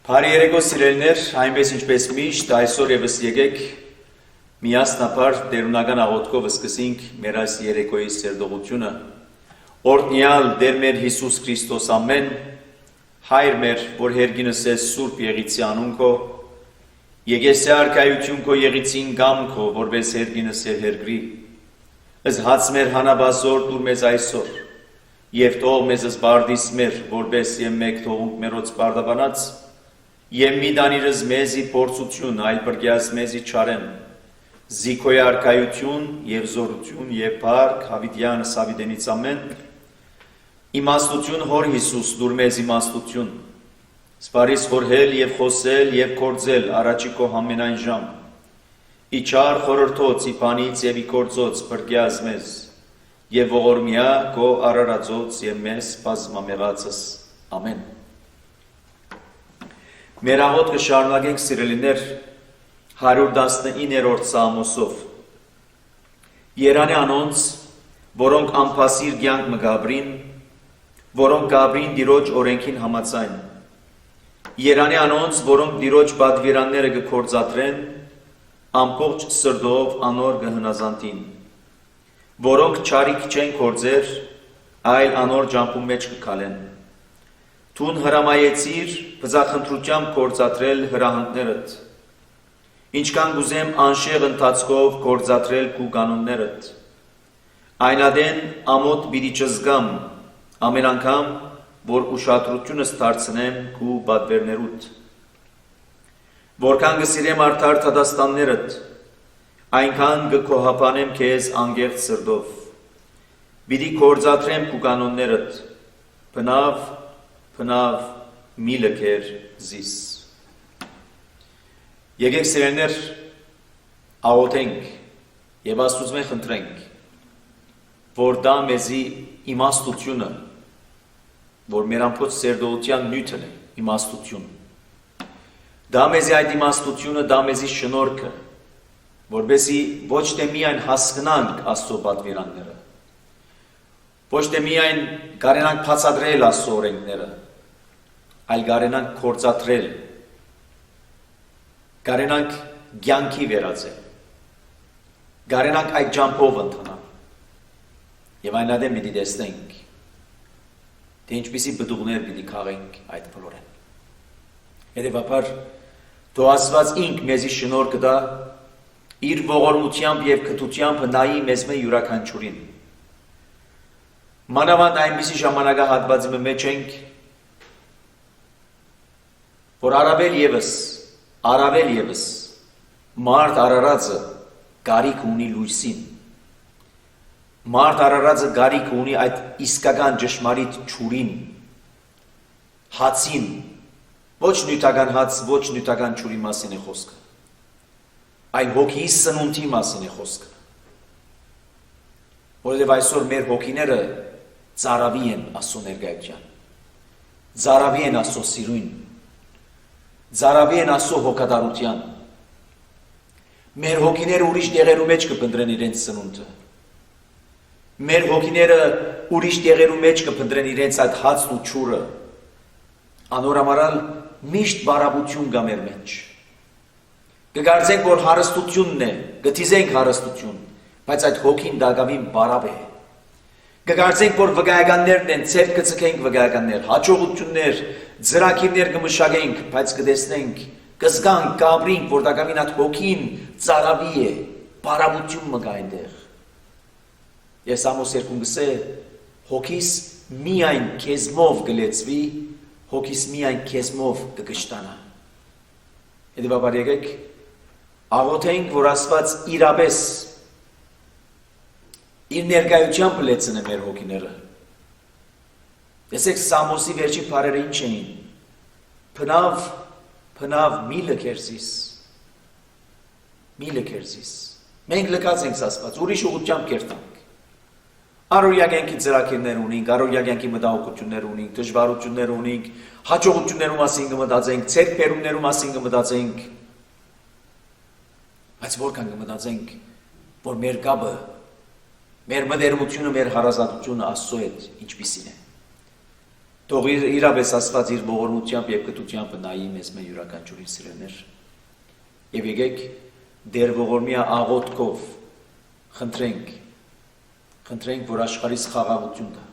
Բարի երեկո սիրելիներ, այնպես ինչպես միշտ, այսօր ևս եկեք միասնաբար տերունական աղոթքով սկսենք մեր այս երեկոյի սերտողությունը։ Օրհնյալ Տեր մեր Հիսուս Քրիստոս ամեն, Հայր մեր, որ հերգինս ես Սուրբ Եղիցի անուն քո, եկես արքայություն քո Եղիցին գամ քո, որպես հերգինս եւ հերգրի։ Ըս հաց մեր հանաբազոր դուր մեզ այսօր, եւ թող մեզ զբարդիս մեր, որպես եւ մեկ թողունք մերոց բարդաբանած, Եմ մի դանիրս մեզի փորձություն, այլ բրգյաս մեզի չարեմ, զիքոյ արքայություն և զորություն և բարք հավիդյան սավիդենից ամեն, իմաստություն հոր Հիսուս դուր մեզ իմաստություն, սպարիս խորհել և խոսել և կործել առաջի քո ամենայն ժամ, իչար խորհրդոց իպանից և իքործոց բրգյաս մեզ, և ողորմյա քո արարածոց և մեզ բազմամեղածս, ամեն։ Մեր աղոթքը շարունակենք սիրելիներ 119-րդ Սաղմոսով։ Երանի անոնց, որոնք անփասիր կյանք մը գաբրին, որոնք գաբրին Տիրոջ օրենքին համաձայն։ Երանի անոնց, որոնք Տիրոջ պատվիրանները կգործադրեն, ամբողջ սրտով անոր կհնազանդին, որոնք չարիք չեն գործեր, այլ անոր ջամփու մեջ կգալեն։ Տուն հրամայեցիր բծախնդրությամբ գործադրել հրահանգներդ, ինչքան գուզեմ անշեղ ընթացքով գործադրել քու կանոններդ, այնադեն ամոթ պիտի չզգամ, ամեն անգամ, որ ուշադրությունս դարձնեմ քու պատվերներուդ, որքան կսիրեմ արդար դատաստաններդ, այնքան կքոհապանեմ քեզ անգերտ սրտով, պիտի գործադրեմ քու կանոններդ, բնավ մի լքեր զիս։ Եկեք սիրելիներ աղոթենք և Աստծուց խնդրենք, որ դա մեզի իմաստությունը, որ մեր ամբողջ սերտողության նյութն է իմաստություն, դա մեզի այդ իմաստությունը, դա մեզի շնորհքը, որպեսզի ոչ թե միայն հասկանանք Աստծո պատվիրանները, ոչ թե միայն կարենանք բացատրել Աստծո օրենքները, այլ կարենանք գործադրել, կարենանք կյանքի վերածել, կարենանք այդ ջամփով ընթանալ, եւ այնադեմ պիտի տեսնենք, թե ինչպիսի բդուղներ պիտի քաղենք այդ բոլորեն։ Հետևաբար, թող Աստված ինք մեզի շնորհ կտա, իր ողորմությամբ եւ քթությամբ նայի մեզ մե յուրաքանչյուրին։ Մանավանդ այնպիսի ժամանակահատվածի մեջ ենք, որ առավել եւս մարդ արարածը գարիք ունի լույսին, մարդ արարածը գարիք ունի այդ իսկական ճշմարիտ ջուրին, հացին, ոչ նյութական հաց, ոչ նյութական ջուրի մասին է խոսքը, այլ հոգի սնունդի մասին է խոսքը, որովհետև այսօր մեր հոգիները ծարավի են Աստծո ներկայության, ծարավի են Աստծո սիրուն, ծարավի են Աստծո հոգատարության, մեր հոգիները ուրիշ տեղերու մեջ կփնտրեն իրենց սնունդը, մեր հոգիները ուրիշ տեղերու մեջ կփնտրեն իրենց այդ հացն ու ջուրը, անորամարալ միշտ բարապություն կա մեր մեջ, կգարձենք, որ հարստությունն է, կթիզենք հարստություն, բայց այդ հոգին դակավին բարապ է, կգարձենք, որ վկայականներն են, ծեր կծկենք վկայականներ, հաջողություններ, ծրագիրներ կմշակենք, բայց կտեսնենք, կզգանք, կապրինք, որ դակավին այդ հոգին ծարավի է, բարապություն մգա այնտեղ։ Ես Ամոս 2 գսե, հոգիս միայն քեզմով կլեցվի, հոգիս միայն քեզմով կգշտանա։ Հետևաբար եկեք, աղոթենք, որ Աստված իրապես իր ներկայությամբ լեցնե մեր հոգիները։ Տեսեք Սամոսի վերջի բառերը ինչ էին։ Բնավ մի լքերզիս։ Մի լքերզիս։ Մենք լքած ենք Աստված, ուրիշ ուղղությամբ կերտանք։ Առօրյա կյանքի ծրագիրներ ունենք, առօրյա կյանքի մտահոգություններ ունենք, դժվարություններ ունենք, հաջողություններու մասին կմտածենք, ցերկբերումներու մասին կմտածենք։ Բայց որքան կմտածենք, որ մեր կապը, մեր մտերմությունը, մեր հարազատությունը Աստծո հետ ինչպիսին է։ Թող իրապես Աստված իր ողորմությամբ եւ կտությամբ նայի մեզ մեր յուրաքանչյուրի սիրելիներ։ Եվ եկեք դեր ողորմյա աղոթքով խնդրենք, որ աշխարհից խաղաղություն տա,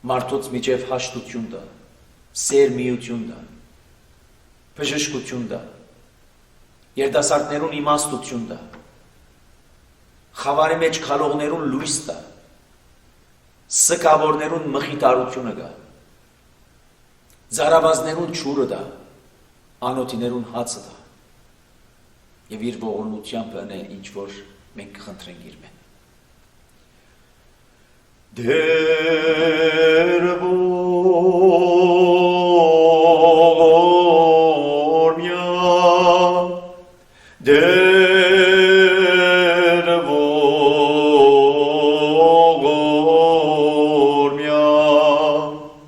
մարդոց միջև հաշտություն տա, սեր միություն տա, բժշկություն տա, երիտասարդներուն իմաստություն տա, խավարի մեջ քալողներուն լույս տա, սկավորներուն մխիթարությունը գա, Զարավազներուն չուրը դա, անոթիներուն հացը դա, և իր ողորմությամբ ընե ինչ որ մենք կխնդրենք իր մեն։ Դեր ողորմյա, դեր ողորմյա, դեր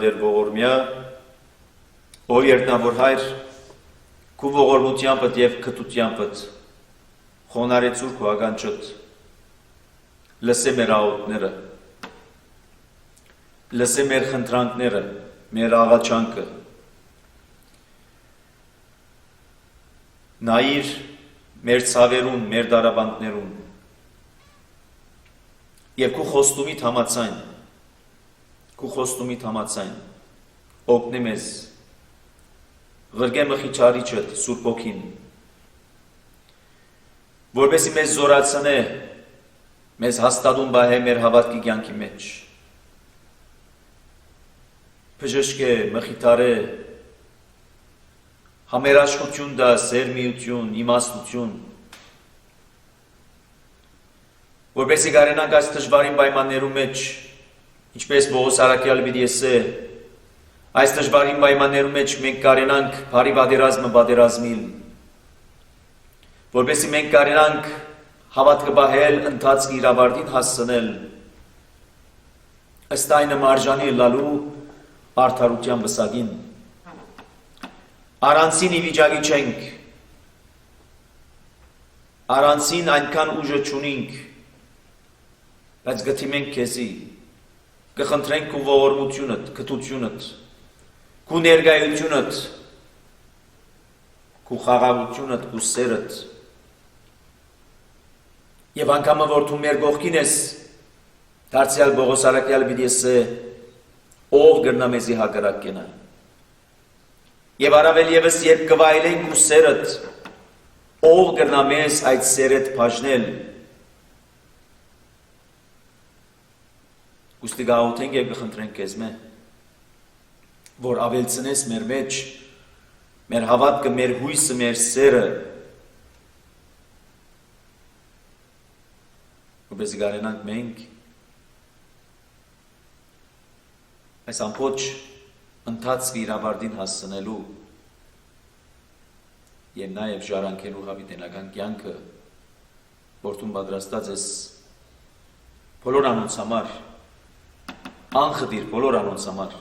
Դեր ողորմյա, ով երտնավոր հայր, քու ողորմությանպդ և կտությանպդ, խոնարեցուր քու ականջդ, լսե մեր աղոթները, լսե մեր խնդրանքները, մեր աղաչանքը, նայիր մեր ցավերուն, մեր դարաբանդներուն, և քու խոստումիդ համացայն, օգնի մեզ, ղրգե մխիչարիչըդ, Սուրբ Հոգին, որպեսզի մեզ զորացնե, մեզ հաստատուն բահե մեր հավատքի կյանքի մեջ, բժշկե, մխիթարե, համերաշխություն դա, սերմիություն, իմաստություն, որպեսզի կարենանք այս դժվարին պայմաններու մեջ Ինչպես Պողոս Արաքյալը պիտի ասե, այս դժվարին պայմաններում մեջ մենք կարենանք բարի պատերազմը պատերազմիլ, որպեսզի մենք կարենանք հավատքը պահել, ընթացքի իր ավարտին հասցնել, ըստ այն մարժանի լալու արդարության վսակին։ Առանցին ի վիճակի չենք, առանցին այնքան ուժը չունենք, բայց գտիմենք քեզի, կխնդրենք քո ողորմությունդ, կթությունդ, քո ներկայությունդ, քո խաղաղությունդ, քո սերդ։ Եվ անգամ որ դու մեր կողքին ես, դարձյալ Պողոս Արաքյալը պիտի ասե, ով կգնա մեզի հակառակ կենալ։ Եվ առավել ևս երբ կվայելենք քո սերդ, ով կգնա մեզ այդ սերդ բաժնել։ Ուստի գաղութենք և կխնդրենք քեզ մե, որ ավելցնես մեր մեջ, մեր հավատքը, մեր հույսը, մեր սերը, որպեսզի կարենանք մենք այս ամբողջ ընթացքի իր ավարտին հասցնելու և նաև ժառանգելու հավիտենական կյանքը, որ դու պատրաստած ես բոլոր անոնց համար, անխտիր բոլոր անոնց համար,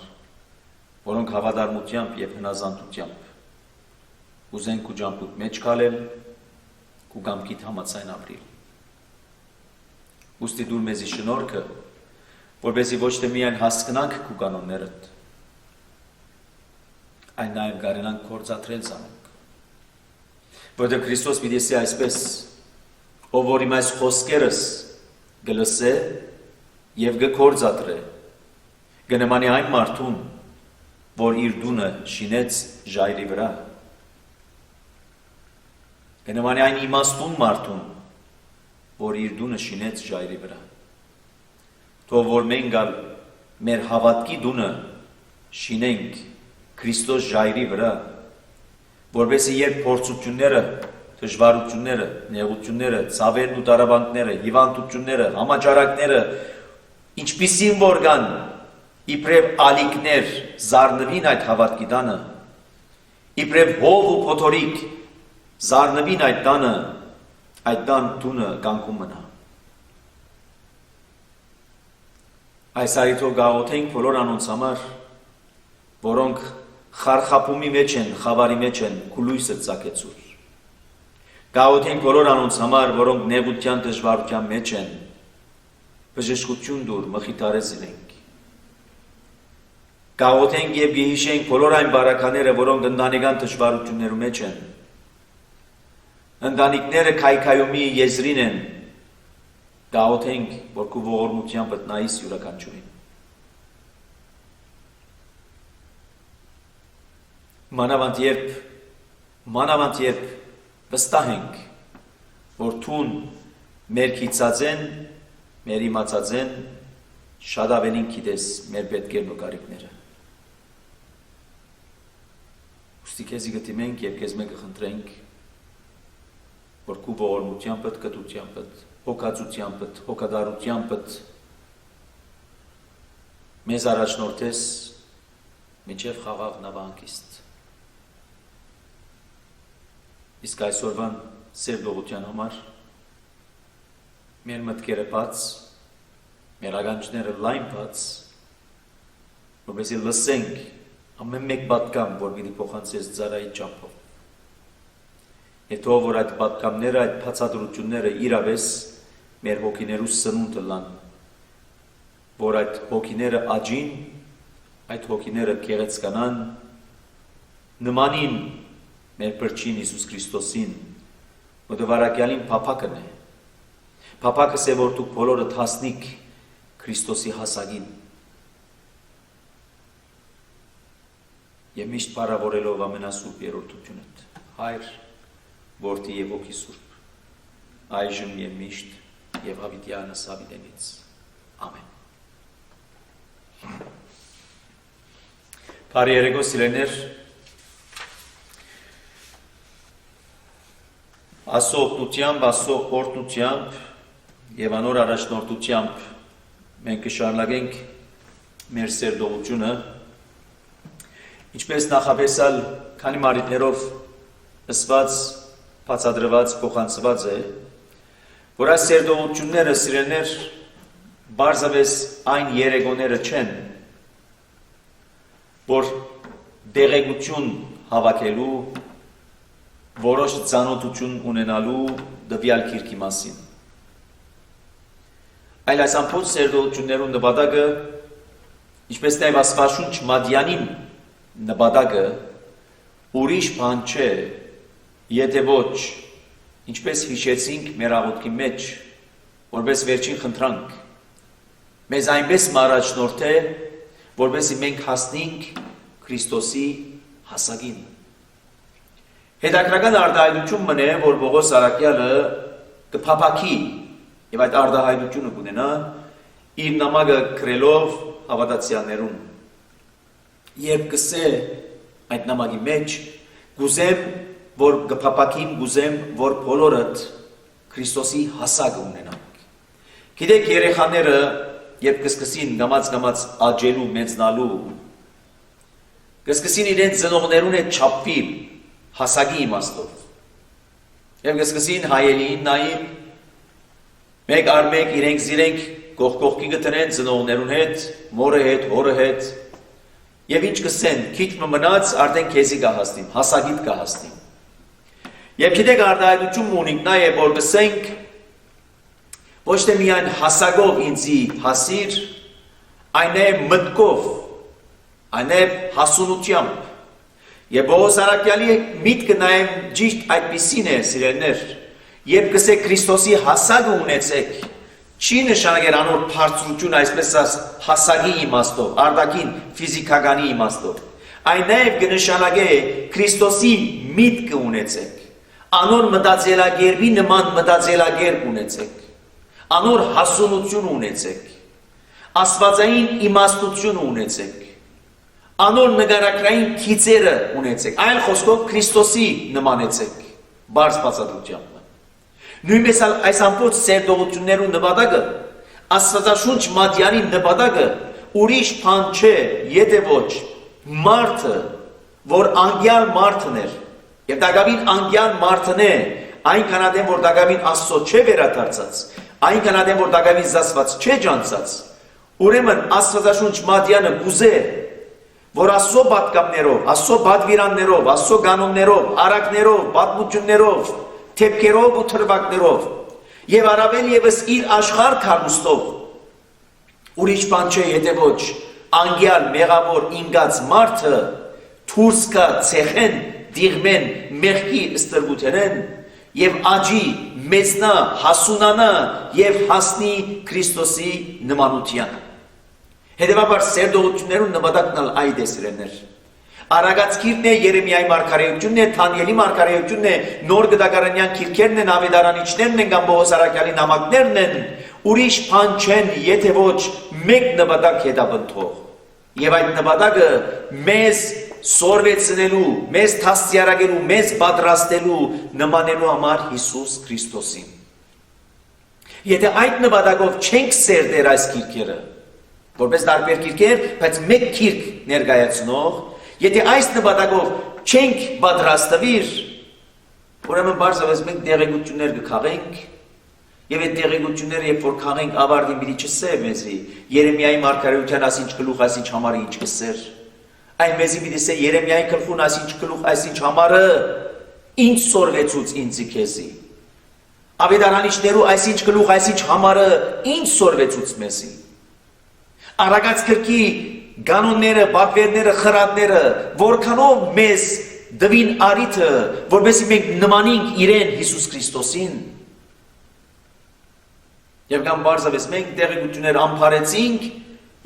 որոնք հավատարմությամբ և հնազանդությամբ ուզեն քո ջանքուտ մեջ քալել, քո կամքիդ համաձայն ապրիլ։ Ուստի դուր մեզի շնորհքը, որպեսզի ոչ թե միայն հասկանանք քո կանոններդ, այն նաև կարենանք գործադրել ցանոք։ Որտեղ Քրիստոս պիտի ասի այսպես. ով որ իմ այս խոսքերս կլսե և կգործադրե, կնմանի այն մարդուն, որ իր տունը շինեց ժայռի վրա, կնմանի այն իմաստուն մարդուն, որ իր տունը շինեց ժայռի վրա։ Թող որ մենք մեր հավատքի տունը շինենք Քրիստոս ժայռի վրա, որպեսզի երբ փորձությունները, դժվարությունները, նեղությունները, ցավերն ու տառապանքները, հիվանդությունները, համաճարակները, ինչպիսին որ կան, իբրև ալիքներ զարնվին այդ հավատքի տանը, իբրև հով ու փոթորիկ զարնվին այդ տանը, այդ տան տունը կանգուն մնա։ Այս արիթով գաղութենք բոլոր անոնց համար, որոնք խարխապումի մեջ են, խավարի մեջ են, քո լույսը ծագեցուր։ Գաղութենք բոլոր անոնց համար, որոնք նեղության դժվարության մեջ են, բժշկություն դուր, մխիթարես իրենք։ Գաղութենք և գիհիշենք բոլոր այն բարակաները, որոնք ընտանեկան դժվարություններու մեջ են, ընտանիքները քայքայումի եզրին են, գաղութենք, որ քո ողորմությամբ տնայիս յուրաքանչյուրին։ Մանավանդ երբ վստահ ենք, որ թուն մեր քիծածեն, մեր իմացածեն, շատ ավելին գիտես մեր պետքերն ու կարիքները։ Ուստի քեզի գտիմենք և քեզ մենք կխնդրենք, որ քո ողորմությանդ, կտությանդ, հոգացությանդ, հոգադարությանդ մեզ առաջնորդես մինչև խաղաղ նավահանգիստ։ Իսկ այսօրվան սև լողության համար մեր մտքերը բաց, մեր ականջները լայն բաց, որպեսզի լսենք ամեն մեկ պատգամ, որ պիտի փոխանցես ծառայի ճամփով։ Եվ թող որ այդ պատգամները, այդ բացատրությունները իրավես մեր հոգիներու սնունդը լան, որ այդ հոգիները աճին, այդ հոգիները գեղեցկանան, նմանին մեր փրկին Հիսուս Քրիստոսին, որը վարակյալին փափակն է։ Փափակս է, որ դուք բոլորդ հասնիք Քրիստոսի հասակին։ Եվ միշտ փառավորելով ամենասուրբ երրորդությունդ, Հայր, Որդի և Հոգի Սուրբ, այժմ և միշտ և հավիտյանս հավիտենից։ Ամեն։ Բարի երեկո սիրելիներ, Աստծո օգնությամբ, Աստծո օրհնությամբ և անոր առաջնորդությամբ մենք կշարունակենք մեր սերդողությունը, ինչպես նախապեսալ քանի մարիտներով ըսված, բացադրված, փոխանցված է, որ այս սերդողությունները սիրելներ բարձավես այն երեգոները չեն, որ դեղեցություն հավաքելու, որոշ ծանոթություն ունենալու դվյալ քիրքի մասին։ Այլ այս ամբողջ սերդողություններու նպատակը, ինչպես նաև Աստվածաշունչ Մադյանին նպատակը ուրիշ բան չէ, եթե ոչ, ինչպես հիշեցինք մեր աղոթքի մեջ, որպես վերջին խնդրանք, մեզ այնպես առաջնորդ է, որպեսզի մենք հասնենք Քրիստոսի հասակին։ Հետաքրքրական արտահայտություն մնե, որ Պողոս Արաքյալը կփափակի եւ այդ արտահայտությունը կունենա իր նամակը գրելով հավատացյալներուն։ Երբ կսե այդ նամակի մեջ, գուզեմ, որ կփափակիմ, գուզեմ, որ բոլորդ Քրիստոսի հասակը ունենանք։ Գիտեք, երեխաները երբ կսկսին գամած աճելու, մեծնալու, կսկսին իրենց ծնողներուն հետ չափվել հասակի իմաստով։ Եվ կսկսին հայելին նային, մեկ առ մեկ իրենք զիրենք կողքի գտնեն ծնողներուն հետ, մորը հետ, հորը հետ, եւ ինչ կսեն, քիչ մնաց արդեն քեզի կհասնիմ, հասակիդ կհասնիմ։ Եվ գիտեք արտահայտություն ունենք նաեւ որ կսենք ոչ թե միայն հասակով ինձի հասիր, այն է մտքով, այն է հասունությամբ։ Եվ Պողոս Արաքյալի միտքը նաև ճիշտ այդպիսին է, սիրելիներ, երբ կսեք Քրիստոսի հասակը ունեցեք, չի նշանակել անոր բարձրություն, այսպես հասակի իմաստով, արտաքին ֆիզիկականի իմաստով։ Այն նաև կնշանակե Քրիստոսի միտքը ունեցեք, անոր մտածելակերպի նման մտածելակերպ ունեցեք, անոր հասունություն ունեցեք, աստվածային իմաստություն ունեցեք, անոր նկարագրային քիծերը ունեցեք, այլ խոսքով Քրիստոսի նմանեցեք, բարձ բացատրությամբ։ Նույնպես այս ամբողջ սերդողություններու նպատակը, Աստվածաշունչ Մատյանի նպատակը ուրիշ բան չէ, եթե ոչ մարդը, որ անգյալ մարդն էր, եւ դակավին անգյալ մարդն է, այնքան ադեմ որ դակավին Աստծո չէ վերադարձած, այնքան ադեմ որ դակավին զասված չէ ջանցած, ուրեմն Աստվածաշունչ Մատյանը գուզե, որ Աստծո պատկամներով, Աստծո պատվիրաններով, Աստծո կանոններով, արակներով, պատմություններով, թեփքերով ու թրվակներով եւ առավել եւս իր աշխարհ քարուստով ուրիշ բան չէ եթե ոչ անգյալ մեղավոր ինգած մարդը դուրս կա ցեխեն դիղմեն մեղքի ստրգութենեն եւ աճի մեծնա հասունանա եւ հասնի Քրիստոսի նմանությանը։ Հետևաբար սերդողություններուն նպատակն այդ է սիրելիներ։ Արագած քիրքն է, Երեմիայի մարգարեությունն է, Թանիելի մարգարեությունն է, նոր գդակարանյան քիրքերն են, ավետարանիչներն են, կամ Պողոս Արաքյալի նամակներն են, ուրիշ բան չեն, եթե ոչ մեկ նպատակ հետապնդող։ Եվ այդ նպատակը մեզ սորվեցնելու, մեզ թաստիարակելու, մեզ պատրաստելու, նմանելու համար Հիսուս Քրիստոսին։ Եթե այդ նպատակով չենք սերդեր այս քիրքերը, որպես տարբեր քիրքեր, բայց մեկ քիրք ներկայացնող, եթե այս նպատակով չենք պատրաստվիր, ուրեմն բարձրապես մենք տեղեկություններ կքաղենք, եւ այդ տեղեկությունները երբ որ քաղենք ավարտին պիտի չսե մեզի, Երեմիայի մարգարեության ասինչ գլուխ, ասինչ համարը ինչ կսեր, այն մեզի պիտի սե Երեմիայի գլխուն ասինչ գլուխ, ասինչ համարը ինչ սորվեցուց ինձի քեզի, ավետարանիչներու այսինչ գլուխ, այսինչ համարը ինչ սորվեցուց մեզի, Արագած քրքի կանոնները, պատվերները, խրատները, որքանով մեզ դվին արիթը, որպեսզի մենք նմանենք իրեն Հիսուս Քրիստոսին։ Եվ կամ բարձրապես մենք տեղեկություններ ամփարեցինք,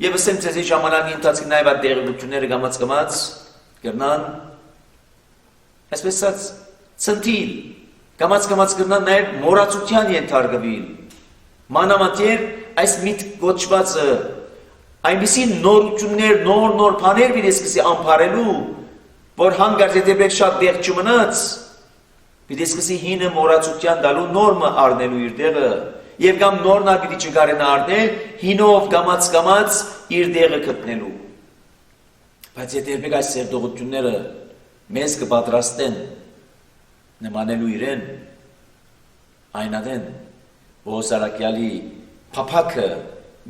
եւ ասեմ ցեզի ժամանակի ընթացքում նաեւ այդ տեղեկությունները գամած կրնան, այսպես ասած, ցնտիլ, գամած կրնան նաեւ մոռացության ենթարկվել։ Մանավանդ այս միտ գոչվածը այնպիսի նորություններ, նոր բաներ պիտի սկսի ամփարելու, որ հանգարց եթե բեք շատ դեղ չմնաց, պիտի սկսի հինը մոռացության դալու նորմը առնելու իր տեղը, եւ կամ նորն ալպիտի չկարենա արդել, հինով կամած իր դեղը գտնելու։ Բայց եթե երբեք այս սերտողությունները մեզ կպատրաստեն նմանելու իրեն, այնադեն Ոսարակյալի փափակը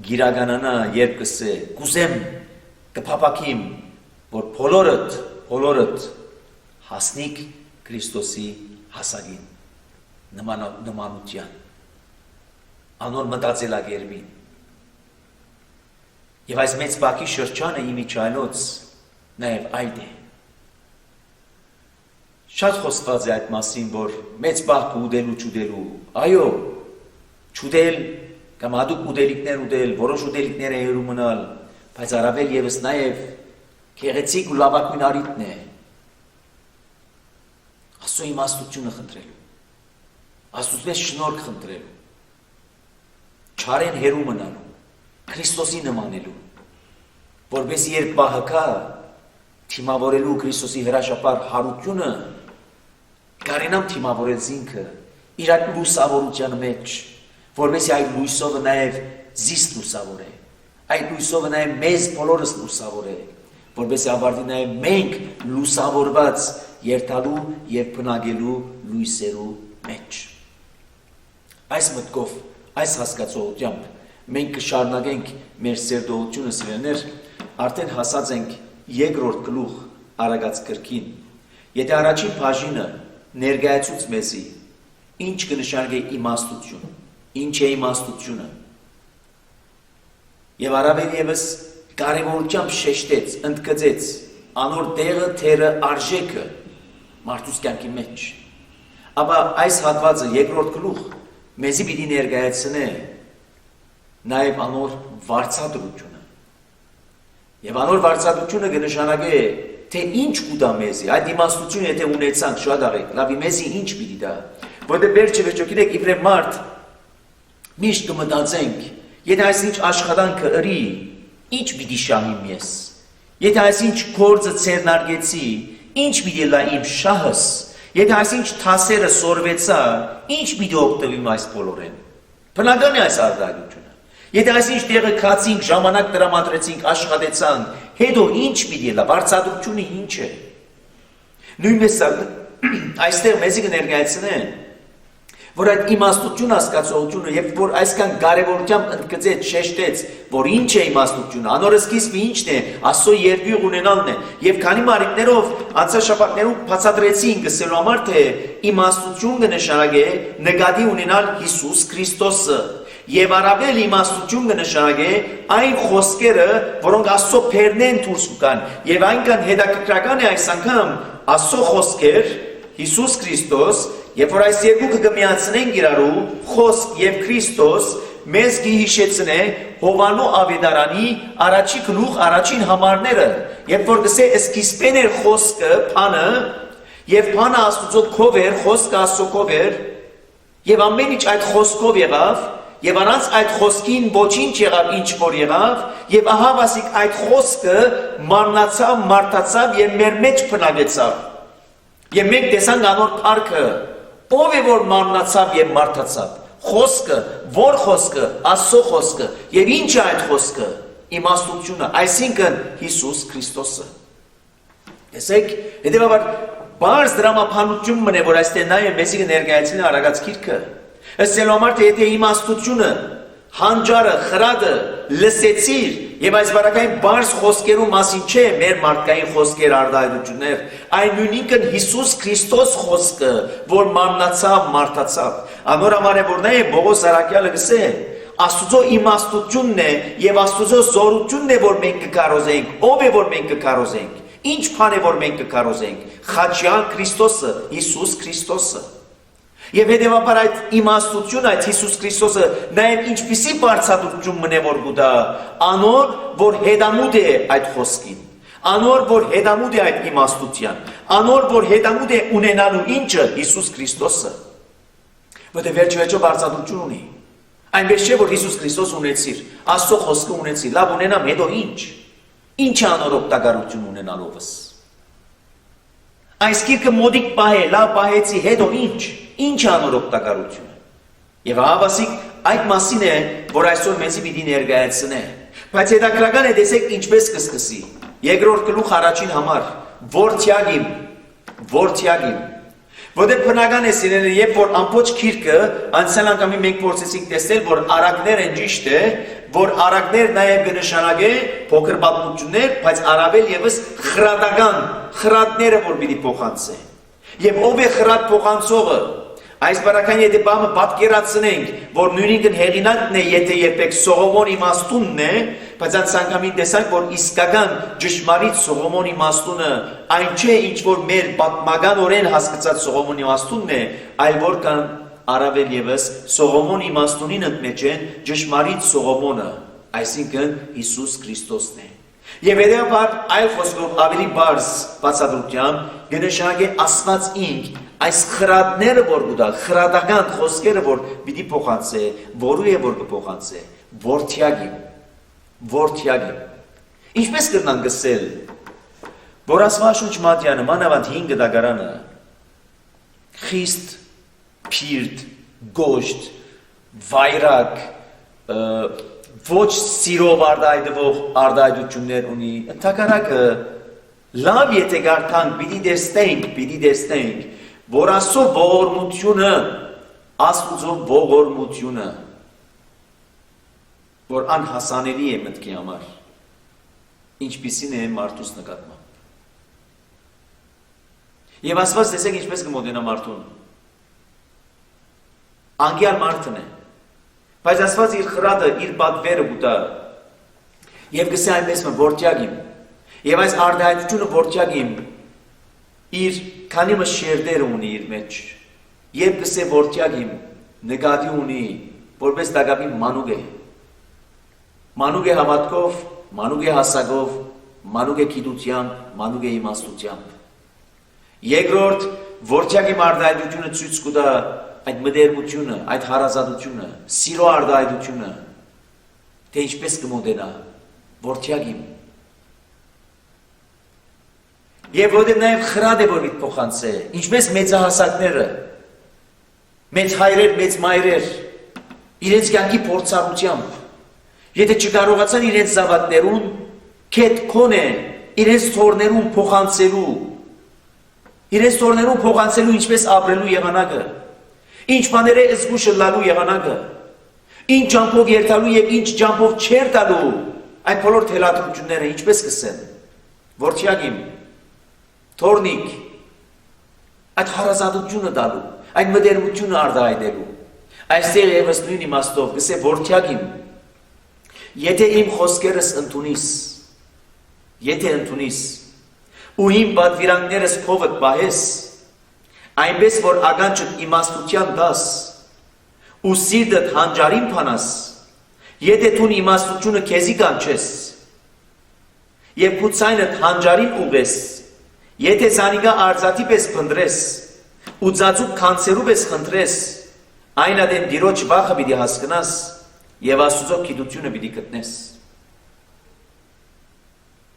գիրականանա երբ կսե, կուզեմ կփափակիմ, որ բոլորըդ հասնիկ Քրիստոսի հասագին, նմանության, անոր մտածելակերպին։ Եվ այս մեծ բակի շրջանը իմիջայլոց նաև այդ է։ Շատ խոսված է այդ մասին, որ մեծ բակ ուդելու չուդելու, այո, չուդել կամ հատուկ ուդելիքներ ուդել, որոշ ուդելիքներ է հերու մնալ, բայց առավել ևս նաև գեղեցիկ ու լավագույն առիթն է Աստծո իմաստությունը խնդրելու, Աստծուց շնորհք խնդրելու, չարեն հերու մնալու, Քրիստոսի նմանելու, որպեսզի երբ բահը կա, թիմավորելու Քրիստոսի հրաշապար հարությունը, կարենամ թիմավորել զինքը իր այդ լուսավորության մեջ, որպեսզի այդ լույսովը նաև զիստ լուսավոր է, այդ լույսովը նաև մեզ բոլորս լուսավոր է, որպեսզի ավարտի նաև մենք լուսավորված երթալու և բնակելու լույսերու մեջ։ Այս մտքով, այս հասկացողությամբ մենք կշարունակենք մեր սերտողությունը սիրելիներ, արդեն հասած ենք երկրորդ գլուխ Արագած գրքին։ Եթե առաջին բաժինը ներկայացուց մեզի, ինչ կնշանակի իմաստություն, ինչ է իմաստությունը, եւ առավել ևս կարևորությամբ շեշտեց, ընդգծեց անոր տեղը, թերը, արժեքը մարդուց կյանքի մեջ։ Ապա այս հատվածը երկրորդ գլուխ մեզի պիտի ներկայացնե նաև անոր վարձատրությունը։ Եվ անոր վարձատրությունը կնշանակե, թե ինչ կուտա մեզի, այդ իմաստությունը եթե ունեցանք շատ աղեք, լավի մեզի ինչ պիտի դա, որտեղ վերջը գիտեք, իբրև մարդ միշտ կմտածենք, եթե այսինչ աշխատանքը ըրի, ինչ պիտի շահիմ ես, եթե այսինչ գործը ցերնարգեցի, ինչ պիտի լա իմ շահս, եթե այսինչ թասերը սորվեցա, ինչ պիտի օգտվիմ այս բոլորեն, բնական է այս արտահայտությունը։ Եթե այսինչ տեղը քացինք, ժամանակ տրամադրեցինք, աշխատեցանք, հետո ինչ պիտի լա, վարձատրությունը ինչ է։ Նույնպես այստեղ մեզի կներկայացնեն, որ այդ իմաստություն հասկացողությունը, երբ որ այսքան կարևորությամբ ընդգծեց, շեշտեց, որ ինչ է իմաստությունը, անորը սկիզբը ինչն է, Աստծո երկյուղ ունենալն է, եւ քանի մարիկներով անցաշաբաթներում բացատրեցին գսելու համար, թե իմաստություն կնշանակե նկատի ունենալ Հիսուս Քրիստոսը, եւ առավել իմաստություն կնշանակե այն խոսքերը, որոնք Աստծո փերնեն դուրս կան, եւ այնքան հետաքրքրական է այս անգամ Աստծո խոսքեր, Հիսուս Քրիստոս, երբ որ այս երկուքը կմիացնենք իրարու, խոսք եւ Քրիստոս, մեզ կհիշեցնե Հովանու Ավետարանի առաջի գլուխ առաջին համարները, երբ որ գսե սկիզբեն էր խոսքը, բանը, եւ բանը Աստծո քով էր, խոսքը Աստծո քով էր, եւ ամեն ինչ այդ խոսքով եղավ, եւ առանց այդ խոսքին ոչինչ եղավ, ինչ որ եղավ, եւ ահա ասիկ այդ խոսքը մարմնացավ, մարդացավ եւ մեր մեջ բնակեցավ։ Եվ մենք տեսանք անոր փառքը, ով է որ մարմնացավ եւ մարդացավ։ Խոսքը, որ խոսքը, Աստծո խոսքը, եւ ինչ է այդ խոսքը, իմաստությունը, այսինքն Հիսուս Քրիստոսը։ Տեսեք, հետեւաբար բարձ դրամապանություն մնե, որ այստեղ նաեւ մեզի կներկայացնի Արագած գիրքը։ Ըստ համար թե եթե իմաստությունը, հանճարը, խրատը լսեցիր եւ այս բարակային բարձ խոսքերու մասին չէ մեր մարդկային խոսքեր արտահայտություններ, այն նույնիկն Հիսուս Քրիստոս խոսքը, որ մարմնացավ, մարդացավ։ Անոր համար է որ նա է Բողոս Արաքյալը գսե, Աստուծո իմաստությունն է եւ Աստուծո զորությունն է, որ մենք կկարոզենք, ով է որ մենք կկարոզենք, ինչ բան է որ մենք կկարոզենք, Խաչյալ Քրիստոսը, Հիսուս Քրիստոսը։ Եվ հետևաբար այդ իմաստությունը, այդ Հիսուս Քրիստոսը նաև ինչպիսի բարձրացում մնե որ գուտա, անոր որ հետամուտ է այդ խոսքին, անոր որ հետամուտ է այդ իմաստության, անոր որ հետամուտ է ունենալու ինչը Հիսուս Քրիստոսը, որտեղ վերջո բարձրացում ունի։ Այնպես չէ որ Հիսուս Քրիստոս ունեցիր, Աստծո խոսքը ունեցի, լավ ունենամ, հետո ինչ անոր օգտակարություն ունենալովս։ Այս գիրքը մոդիկ պահ է, լավ պահեցի, հետո ինչ անոր օգտակարությունը։ Եվ ահավասիկ այդ մասին է, որ այսօր մեզի պիտի ներկայացնե։ Բայց հետաքրական է տեսեք ինչպես կսկսի։ Երկրորդ գլուխ առաջին համար, որդյագիմ։ Որտեղ բնական է սիրելիներ, երբ որ ամբողջ քիրքը անցյալ անգամի մենք փորձեցինք տեսնել, որ արագներ են ճիշտ է, որ արագներ նաև կնշանակե փոքր պատմություններ, բայց առավել եւս խրատները որ պիտի փոխանցե։ Եվ ով է խրատ փոխանցողը։ Այս բարական եթե բամը պատկերացնենք, որ նույնիսկ հեղինակն է, եթե երբեք Սողոմոն իմաստունն է, բայց անցանկամին տեսանք, որ իսկական ճշմարիտ Սողոմոն իմաստունը այն չէ, ինչ որ մեր պատմականորեն հասկացած Սողոմոն իմաստունն է, այլ որ կան առավել եւս Սողոմոն իմաստունին ընդմեջ են ճշմարիտ Սողոմոնը, այսինքն Հիսուս Քրիստոսն է։ Եվ հետեւաբար այլ խոսքով ավելի բարձ բացատրությամբ կնշանակե Աստված ինք այս խրատները որ գուտա, խրատական խոսքերը որ պիտի փոխանցե, որու է որ կփոխանցե, որդյագիմ։ Ինչպես կրնան գսել, որ Աստվածաշունչ Մատյանը մանավանդ 5 դագարանը խիստ, փիրտ, գոշտ, վայրակ, ոչ սիրով արտահայտություններ ունի, ընդհակառակը լավ եթե գարթանք, պիտի տեսնենք, որ Աստծո ողորմությունը, որ անհասանելի է մտքի համար, ինչպիսին է մարդուս նկատմամբ։ Եվ Աստված տեսեք ինչպես կմոտենա մարդուն։ Անգյալ մարդն է, բայց Աստված իր խրատը, իր պատվերը գուտա, և գսե այնպես որդյագիմ, և այս արտահայտությունը որդյագիմ, իր քանի շերտեր ունի իր մեջ, և գսե որդյագիմ, նկատի ունի, որպես դակապի մանուկ է հավատքով, մանուկ է հասակով, մանուկ է գիտությամբ, մանուկ է իմաստությամբ։ Երկրորդ, որդյագիմ արտահայտությունը ցույց կտա այդ մտերմությունը, այդ հարազատությունը, սիրո արտահայտությունը, թե ինչպես կմոտենա, որդյագիմ։ Եվ որտեղ նաև խրատ է որ պիտի փոխանցե, ինչպես մեծահասակները, մեծ հայրեր, մեծ մայրեր, իրենց կյանքի փորձառությամբ, եթե չկարողացան իրենց զավակներուն, քեթ քոնե, իրենց թորներուն փոխանցելու, ինչպես ապրելու եղանակը, ինչ բաներ է զգուշը լալու եղանակը, ինչ ջամփով երթալու և ինչ ջամփով չեր տալու, այդ բոլոր թելադրությունները ինչպես կսեն, որդյագիմ, թորնիկ, այդ հարազատությունը տալու, այդ մտերմությունը արտահայտելու, այստեղ ևս նույն իմաստով կսե որդյագիմ, եթե իմ խոսքերս ընդունիս, ու իմ պատվիրանքներս փովդ պահես, այնպես որ ականջդ իմաստության դաս, ու սիրտդ հանճարին փանաս, եթե դու իմաստությունը քեզի կանչես, և քու ցայնդ հանճարին ուղես, եթե զանիկա արձատի պես փնտրես, ու ծածուկ քանցերու պես խնդրես, այն ադեն Տիրոջ վախը պիտի հասկնաս, և Աստուծո գիտությունը պիտի գտնես։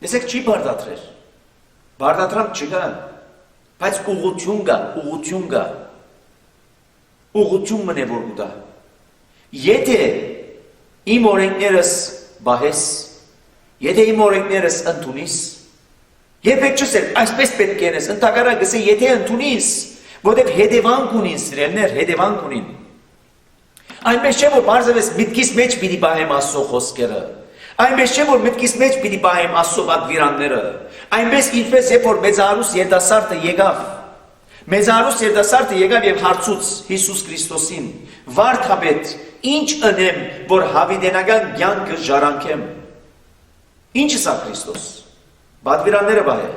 Տեսեք չի բարդատրեր, բարդատրանք չկա, բայց ուղղություն կա, ուղղություն մնե որ գուտա։ Եթե իմ օրենքներս բահես, եթե իմ օրենքներս ընդունիս, երբեք չսեր, այսպես պետք ենես, ընդհակառակ գսե, եթե ընդունիս, որտեղ հետևանք ունին, սիրելներ, հետևանք ունին։ Այնպես չէ, որ բարձրապես միտքիս մեջ պիտի բահեմ Աստծո խոսքերը, այնպես չէ, որ միտքիս մեջ պիտի բահեմ Աստծո պատվիրանները, այնպես ինչպես երբ որ մեծահարուստ երիտասարդը եկավ և հարցուց Հիսուս Քրիստոսին, վարդապետ, ինչ ընեմ, որ հավիտենական կյանքը ժառանգեմ։ Ինչ սա Քրիստոս, պատվիրանները բահե։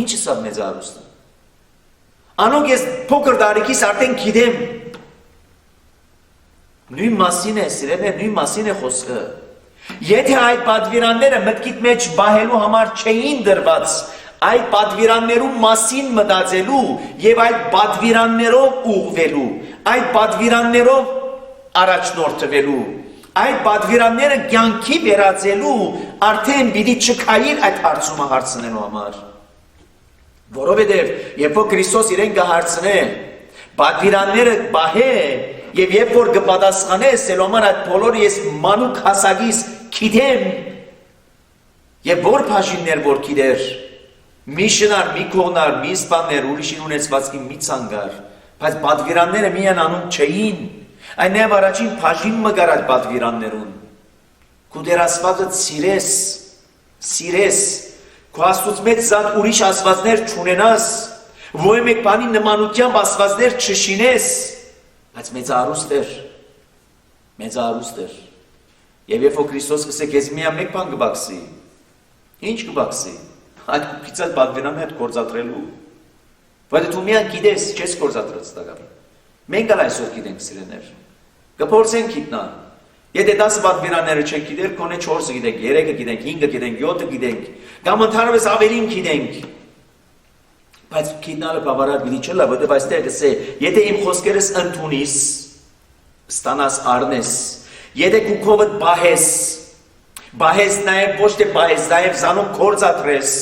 Ինչ սա մեծահարուստը։ Անոնք ես փոքր տարիքից արդեն գիտեմ։ Նույն մասին է, սիրելիներ, նույն մասին է խոսքը։ Եթե այդ պատվիրանները մտքիդ մեջ բահելու համար չէին դրված, այդ պատվիրաններում մասին մտածելու և այդ պատվիրաններով ուղղվելու, այդ պատվիրաններով առաջնորդվելու, այդ պատվիրանները կյանքի վերածելու, արդեն պիտի չքայիր այդ հարցումը հարցնելու համար։ Որովհետև երբ որ Քրիստոս իրեն կհարցնե, պատվիրանները բահե, եւ երբ որ կպատասխանես, Սելոման այդ բոլորը ես մանուկ հասակիս գիտեմ, եւ որ բաժիններ որ գիտեր, մի շնար, մի կողնար, մի սպաններ, ուրիշին ունեցվածքի մի ցանգար, բայց պատվիրանները միայն անում չէին, այն նաեւ առաջին բաժին մգար այդ պատվիրաններուն։ Քու դեր Աստվածը սիրես, քու Աստծուց մեծ զատ ուրիշ աստվածներ չունենաս, ոչ մեկ բանի նմանությամբ աստվածներ չշինես, բայց մեծ արուստ էր։ Եվ երբ որ Քրիստոս կսե քեզ միայն մեկ բան կբացի, ինչ կբացի, այդ քիծած պատվիրանները գործադրելու, բայց դու միայն գիտես, չես գործադրած տակավին։ Մենք ալ այսօր գիտենք սիրեներ, կփորձենք գիտնալ։ Եթե 10 պատվիրանները չեք գիտեր, կոնե 4-ը գիտենք, 3-ը գիտենք, 5-ը գիտենք, 7-ը գիտենք, կամ ընդհանրապես ավելին գիտենք։ Բայց գիտնալը բավարար պիտի չլա, որտեղ այստեղ կսե, եթե իմ խոսքերս ընդունիս, ստանաս առնես, եթե քու քովդ բահես նաև ոչ թե բահես, նաև զանում կործադրես,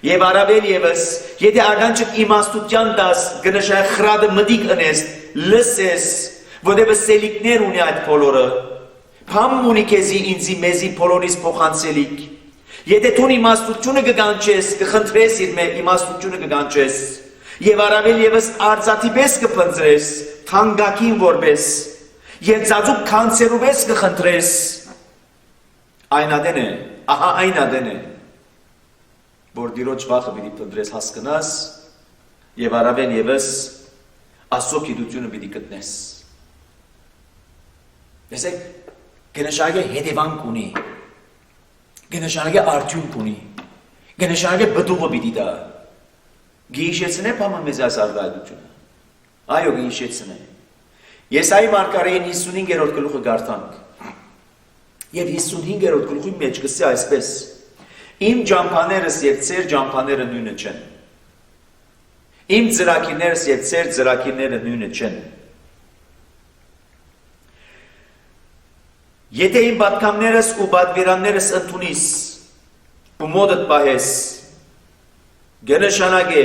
եւ առավել եւս, եթե արգանչդ իմաստության դաս գնշայ խրադը մդիկ ընես, լսես, որտեղ սելիկներ ունի այդ բոլորը, փամ ունի քեզի ինձի մեզի բոլորիս փոխանցելիք, եթե դու իմաստությունը կգանչես, կխնդրես իր մեր իմաստությունը կգանչես, եւ առավել եւս արծաթի պես կփնձրես, թանկակին որպես, եւ ծածուկ կանցերուպես կխնդրես, այն ադեն է, ահա այն ադեն է, որ դիրոջ վախը պիտի փնտրես հասկնաս եւ առավել եւս Աստծո գիտությունը պիտի գտնես։ Տեսեք, գնշագե հետևանք ունի, գնշագե արդյունք ունի, գնշագե բդուղը պիտի դա։ Գիշեցնե բամը մեզ այս արտահայտությունը։ Այո, գիշեցնե։ Եսայի մարգարեին 55-րդ գլուխը գարտանք։ Եվ 55-րդ գլուխի մեջ կսի այսպես. Իմ ջամփաներս եւ ծեր ջամփաները նույնը չեն։ Իմ ծրագիրներս եւ ծեր ծրագիրները նույնը չեն։ Եթե իմ պատգամներս ու պատվիրաններս ընդունիս ու մոտդ պահես, կնշանակե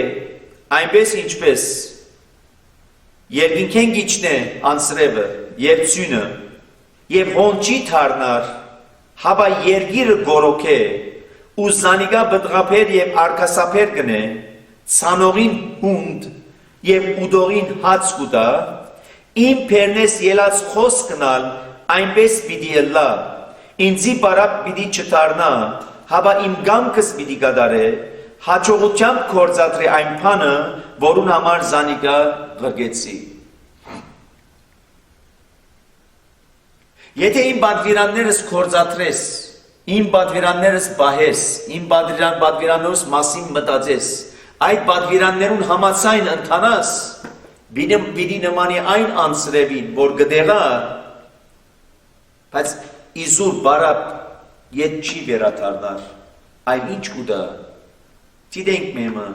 այնպես ինչպես երկինքեն գիչնե անսրևը եւ ծյունը եւ հոնչի թարնար, հաբա երգիրը գորոքե ու զանիգա բդղապեր եւ արկասապեր գնե, ցանողին հունդ եւ ուդողին հաց կուտա, իմ պերնես ելած խոսքնալ այնպես պիտի ելլա, ինձի բարապ պիտի չտարնա, հաբա իմ գամքս պիտի գադարե, հաջողությամբ կործադրե այն բանը, որուն համար զանիգա ղրգեցի։ Եթե իմ պատվիրաններս կործադրես, իմ պատվիրաններս բահես, իմ պատվիրաններս մասին մտածես, այդ պատվիրաններուն համացայն ընթանաս, պիտի նմանի այն անսրևին, որ գդեղա, բայց իզուր բարապ ետ չի վերաթարնար, այլ ինչ կուտա, տիդենք մեմը,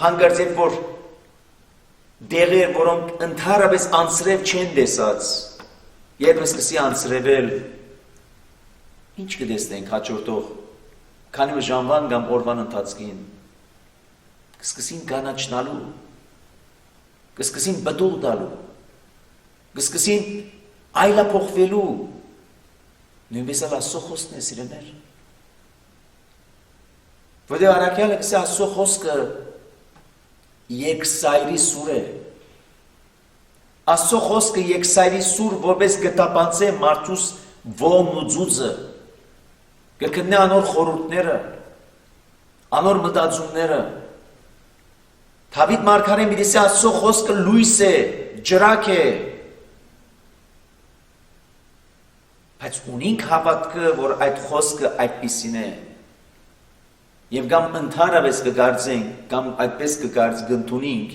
հանգարց եվ որ դեղեր, որոնք ընդհարապես անսրև չեն դեսած, երբ սկսի անսրևել, ինչ կդեսնենք հաջորդող, քանի մը ժամվան կամ օրվան ընթացքին, կսկսին կանաչնալու, կսկսին բդուղ դալու, կսկսին այլափոխվելու, նույնպես էլ Աստծո խոսքն է սիրելիներ։ Որտեղ առաքյալը կսի Աստծո խոսքը երկսայրի սուր է։ Աստծո խոսքը երկսայրի սուր, որպես գտապանցե մարդուս ողն ու ձուծը, կգտնե անոր խորհուրդները, անոր մտածումները։ Դավիթ մարգարեն պիտի ասի Աստծո խոսքը լույս է, ջրակ է։ Բայց ունենք հավատքը, որ այդ խոսքը այդպիսին է։ Եվ կամ ընդհանրապես կգարձենք, կամ այդպես կընդունենք,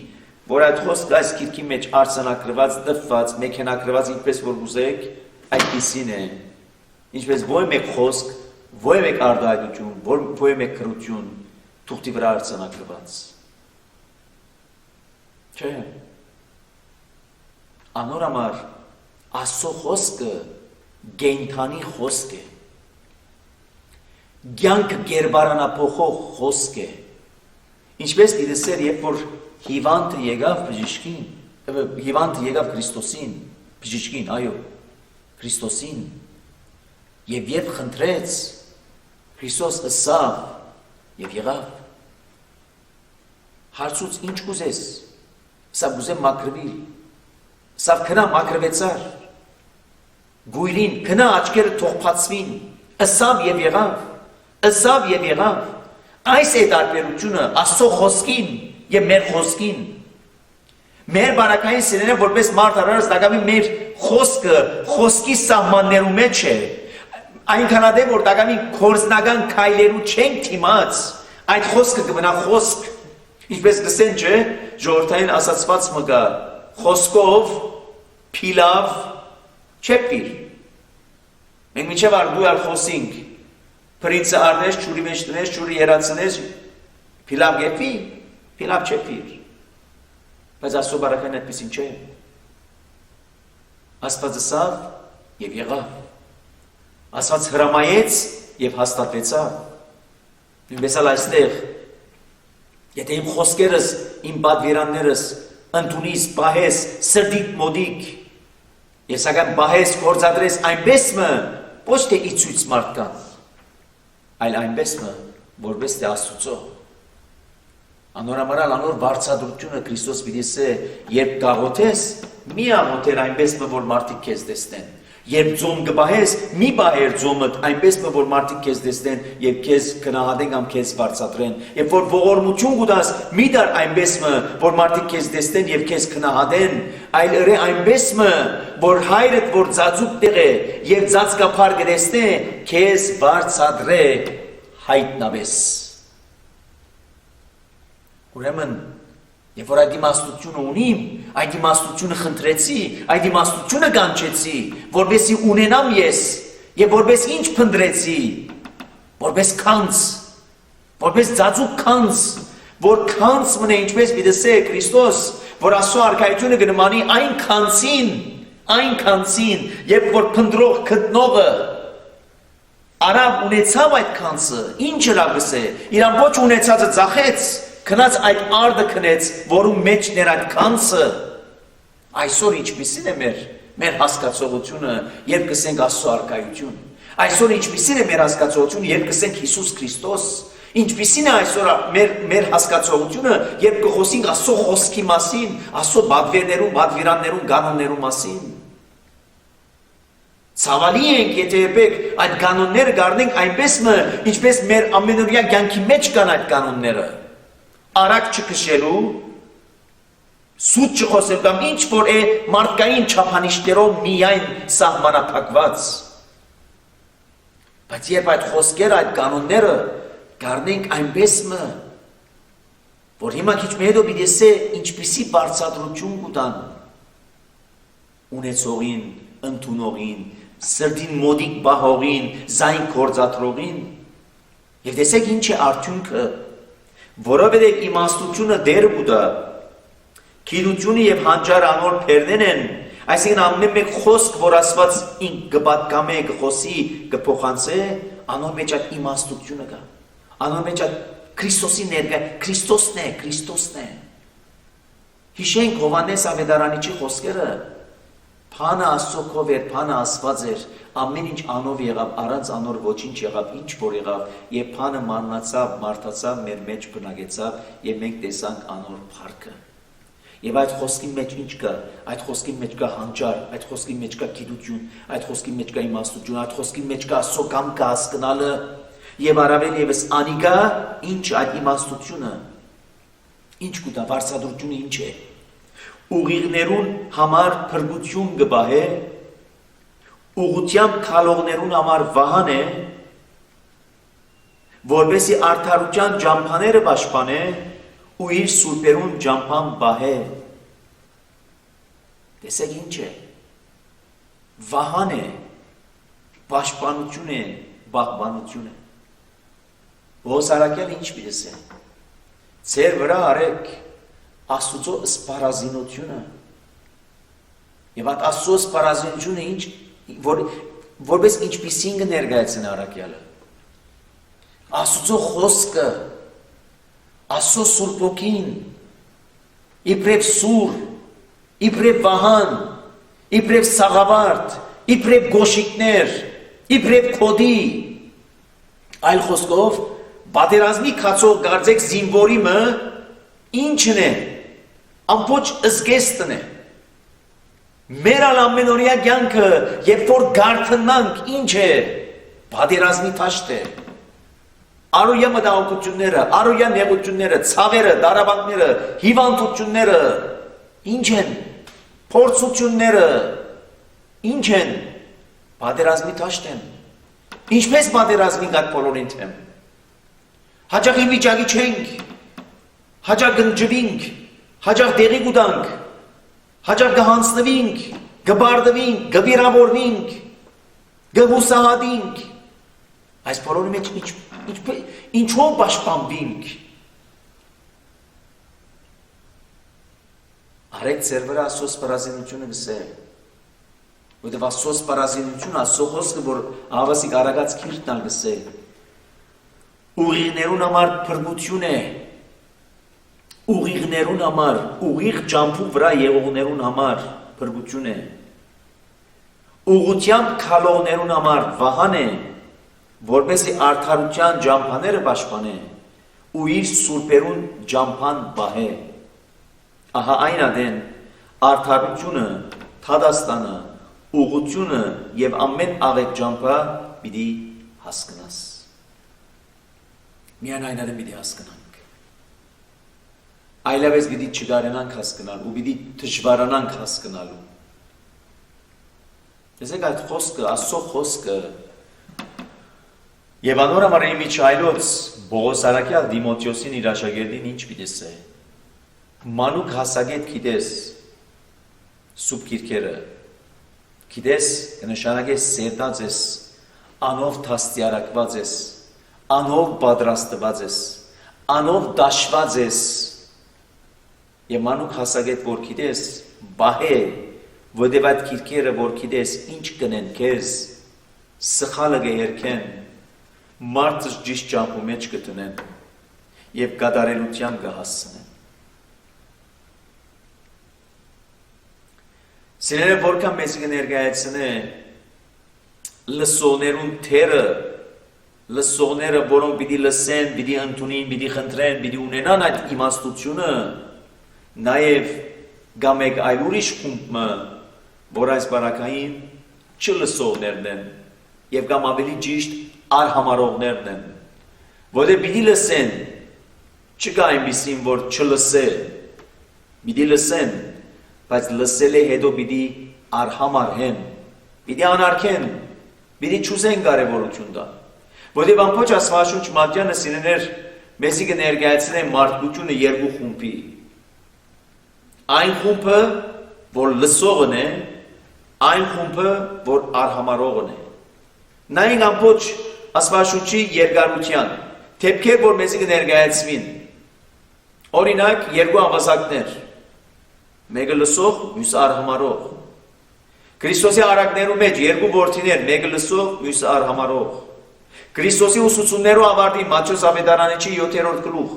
որ այդ խոսքը այս գիրքի մեջ արձանագրված, դպված, մեքենագրված, ինչպես որ ուզեք, այդպիսին է։ Ինչպես ոչ մեկ խոսք, ոչ մեկ արտահայտություն, ոչ մեկ քրություն թուղթի վրա արձանագրված։ Չէ։ Անոր համար Աստծո խոսքը գենթանի խոսք է։ Կյանքը կերպարանափոխող խոսք է։ Ինչպես դիտեսեր, երբ որ հիվանդը եկավ բժշկին, հիվանդ եկավ Քրիստոսին, բժիշկին, այո, Քրիստոսին, եւ խնդրեց, Քրիստոս ըսավ եւ եղավ։ Հարցուց ինչ կուզես, սա կուզեմ մաքրվիլ, սա քնա մաքրվեցար, գույրին քնա աչքերը թող բացվին, ըսավ եւ եղավ, այս է տարբերությունը Աստծո խոսքին եւ մեր խոսքին։ Մեր բանակային սիրելիները որպես մարդ առած դակամի մեր խոսքի սահմաններու մեջ է։ Այնքան ադեմ որ դակամի կորզնական քայլերու չենք թիմած, այդ խոսքը կմնա խոսք։ Ինչպես գսեն չէ, ժողովրդային ասացված մգա, խոսքով փիլավ չեպիր։ Մենք միջև արդու ալ խոսինք, պրինցը արնես, չուրի մեջ տնես, չուրի երացնես, փիլավ գեպի, փիլավ չեպիր։ Բայց Աստծո բարակային այդպեսին չէ։ Աստված ըսավ եւ եղավ։ Աստված հրամայեց եւ հաստատվեցավ։ Նույնպես ալ այստեղ, եթե իմ խոսքերս, իմ պատվիրաններս ընդունիս, պահես, սրտիդ մոդիկ, եւ սակայն պահես, գործադրես այնպես մը, ոչ թե իցույց մարդկանց, այլ այնպես մը, որպես թե Աստուծո։ Անորամարալ անոր բարձրադրությունը Քրիստոս պիտի երբ գաղոթես, մի աղոթեր այնպես մը, որ մարդիկ քեզ տեսնեն։ Երբ ձոմ կբահես, մի բահեր ձոմդ այնպես մը, որ մարդիկ քեզ տեսնեն եւ քեզ գնահատեն կամ քեզ բարձրացրեն։ Երբ որ ողորմություն կուտաս, մի դար այնպես մը, որ մարդիկ քեզ տեսնեն եւ քեզ գնահատեն, այլ ըրե այնպես մը, որ հայրդ որ ծածուկ տեղ է եւ ծածկափար կտեսնե, քեզ բարձրացրե հայտնավես։ Ուրեմն Եվ որ այդ իմաստությունը ունիմ, այդ իմաստությունը խնդրեցի, այդ իմաստությունը կանչեցի, որբեսի ունենամ ես, եւ որբես ինչ փնդրեցի, որբես քանց, որբես ծածուկ քանց, որ քանց մնե ինչպես պիտեսե Քրիստոս, որ Աստծո արքայությունը կնմանի այն քանցին, երբ որ փնդրող գտնողը արավ ունեցավ այդ քանցը, ինչ լավս է, իր ամբողջ ունեցածը ծախեց, քնած այդ արդը քնեց, որում մեջն էր այդ քանցը, այսօր ինչպիսին է մեր հասկացողությունը, երբ կսենք Աստծո արքայություն, այսօր ինչպիսին է մեր հասկացողությունը, երբ կսենք Հիսուս Քրիստոս, ինչպիսին է այսօր մեր հասկացողությունը, երբ կխոսենք Աստծո խոսքի մասին, Աստծո պատվիրաններում, կանոններու մասին։ Ցավալի ենք, եթե երբեք այդ կանոնները գարնենք այնպես մը, ինչպես մեր ամենօրյա կյանքի մեջ կան այդ կանոնները։ Արագ չքշելու, սուտ չխոսել կամ ինչ որ է մարդկային չափանիշներով միայն սահմանափակված։ Բայց երբ այդ խոսքերը, այդ կանոնները գարնենք այնպես մը, որ հիմա քիչ մի հետո պիտի ասե ինչպիսի բարձրացություն կտան ունեցողին, ընդունողին, սրտին մոդիկ բահողին, զայն գործադրողին, եւ տեսեք ինչ է արդյունքը, որովհետև իմաստությունը դեր կուտա, գիտությունը եւ հանճար անոր փերնեն են, այսինքն ամեն մեկ խոսք, որ Աստված ինք կպատկամե, կխոսի, կփոխանցե, անոր մեջ այդ իմաստությունը կա, անոր մեջ այդ Քրիստոսի ներկա, Քրիստոսն է։ Հիշենք Հովհաննես Ավետարանիչի խոսքերը, Փանը Աստծո քով էր, Փանը Աստված էր, ամեն ինչ անով եղավ, առանց անոր ոչինչ եղավ, ինչ որ եղավ, եւ Փանը մաննացավ, մարդացավ, մեր մեջ բնակեցավ, եւ մենք տեսանք անոր փառքը։ Եվ այդ խոսքի մեջ ինչ կա, այդ խոսքի մեջ կա հանճար, այդ խոսքի մեջ կա գիտություն, այդ խոսքի մեջ կա իմաստություն, այդ խոսքի մեջ կա Աստծո կամքը հասկանալը, եւ առավել եւս անիկա, ինչ այդ իմաստությունը, ինչ կուտա, վարսադրությունը ինչ է։ Ուղիղներուն համար փրկություն կբահե, ուղղությամբ քալողներուն համար վահան է, որպեսի արդարության ջամփաները պաշտպանե ու իր սուրբերուն ջամփան բահե։ Տեսեք ինչ է, վահան է, պաշտպանություն է, բաղբանություն է։ Ոսարակել ինչ պիտես է, ձեր վրա արեք Աստուծո սպառազինությունը, եւ այդ Աստծո սպառազինությունը ինչ, որպես ինչպիսին կներկայացնի առաքյալը, Աստուծո խոսքը, Աստծո Սուրբ Ոգին, իբրև սուր, իբրև վահան, իբրև սաղավարտ, իբրև գոշիկներ, իբրև կոդի, այլ խոսքով, պատերազմի կացող գարձեք զինվորիմը ինչն է, ամբողջ զգեստն է, մեր ամենօրյա կյանքը, երբ որ գարթնանք, ինչ է, պատերազմի թաշտ է, արոյա մտահոգությունները, արոյա նեղությունները, ցավերը, դարաբանքները, հիվանդությունները, ինչ են, փորձությունները, ինչ են, պատերազմի թաշտ են, ինչպես պատերազմի գատ բոլորին թեմ, հաճախ ի վիճակի չենք, հաճախ գնջվինք, հաճախ դեղի գուտանք, հաճախ գհանցնվինք, գբարդվինք, գվիրավորվինք, գհուսահատինք, այս բոլորի մեջ ինչով պաշտպանվինք, արեք ձեր վրա Աստծո սպառազինությունը գսե, որտեղ Աստծո սպառազինությունը Աստծո խոսքը, որ ավասիկ արագած քիրտնալ գսե, ուղիղներուն համար փրկություն է, ուղիղներուն համար, ուղիղ ճամփու վրա եղողներուն համար փրկություն է, ուղղությամբ քալողներուն համար վահան է, որպեսզի արդարության ջամփաները պաշտպանե ու իր սուրբերուն ջամփան բահե, ահա այն ադեն արդարությունը, թադաստանը, ուղղությունը եւ ամեն աղետ ջամփա պիտի հասկնաս, միայն այն ադեն պիտի հասկնանք, այլևս պիտի չդարենանք հասկնալ ու պիտի դժվարանանք հասկնալու, եսեք այդ խոսքը, Աստծո խոսքը, եւ անոր համար իմ իջայլոց Բողոս Արաքյալ Դիմոթեոսին իր աշակերտին ինչ պիտես է, մանուկ հասագետ գիտես սուրբ գիրքերը, գիտես կնշանակես սերտած ես, անով դաստիարակված ես, անով պատրաստված ես, անով դաշված ես, եւ մանուկ հասագետ որ գիտես բահե, որտեղ այդ գիրքերը որ գիտես ինչ կնեն քեզ, սխալը կերքեն, մարդը ճիշտ ճամփու մեջ կտնեն եւ կատարելության կհասցնեն։ Սիրելիներ, որքան մեծ կներկայացնե լսողներուն թերը, լսողները, որոնք պիտի լսեն, պիտի ընդունին, պիտի խնդրեն, պիտի ունենան այդ իմաստությունը, նաեւ գա մեկ այլ ուրիշ խումբը, որ այս բարակային չլսողներն են եւ կամ ավելի ճիշտ արհամարողներն են, որը պիտի լսեն, չկա այնպիսին, որ չլսե, պիտի լսեն, բայց լսել է հետո պիտի արհամարհեն, պիտի անարգեն, պիտի չուզեն կարևորություն տան, որտեղ ամբողջ Աստվածաշունչ մատյանը սիրելիներ մեզի կներկայացնեն մարդկությունը երկու խումբի, այն խումբը, որ լսողն է, այն խումբը, որ արհամարողն է, նայենք ամբողջ Աստվածաշունչի երկարության, դեպքեր, որ մեզի կներկայացվին, օրինակ երկու ավազակներ, մեկը լսող, մյուսը արհամարող, Քրիստոսի արակներու մեջ երկու որդիներ, մեկը լսող, մյուսը արհամարող, Քրիստոսի ուսուցումներու ավարտի Մատթեոս ավետարանիչի 7-րդ գլուխ,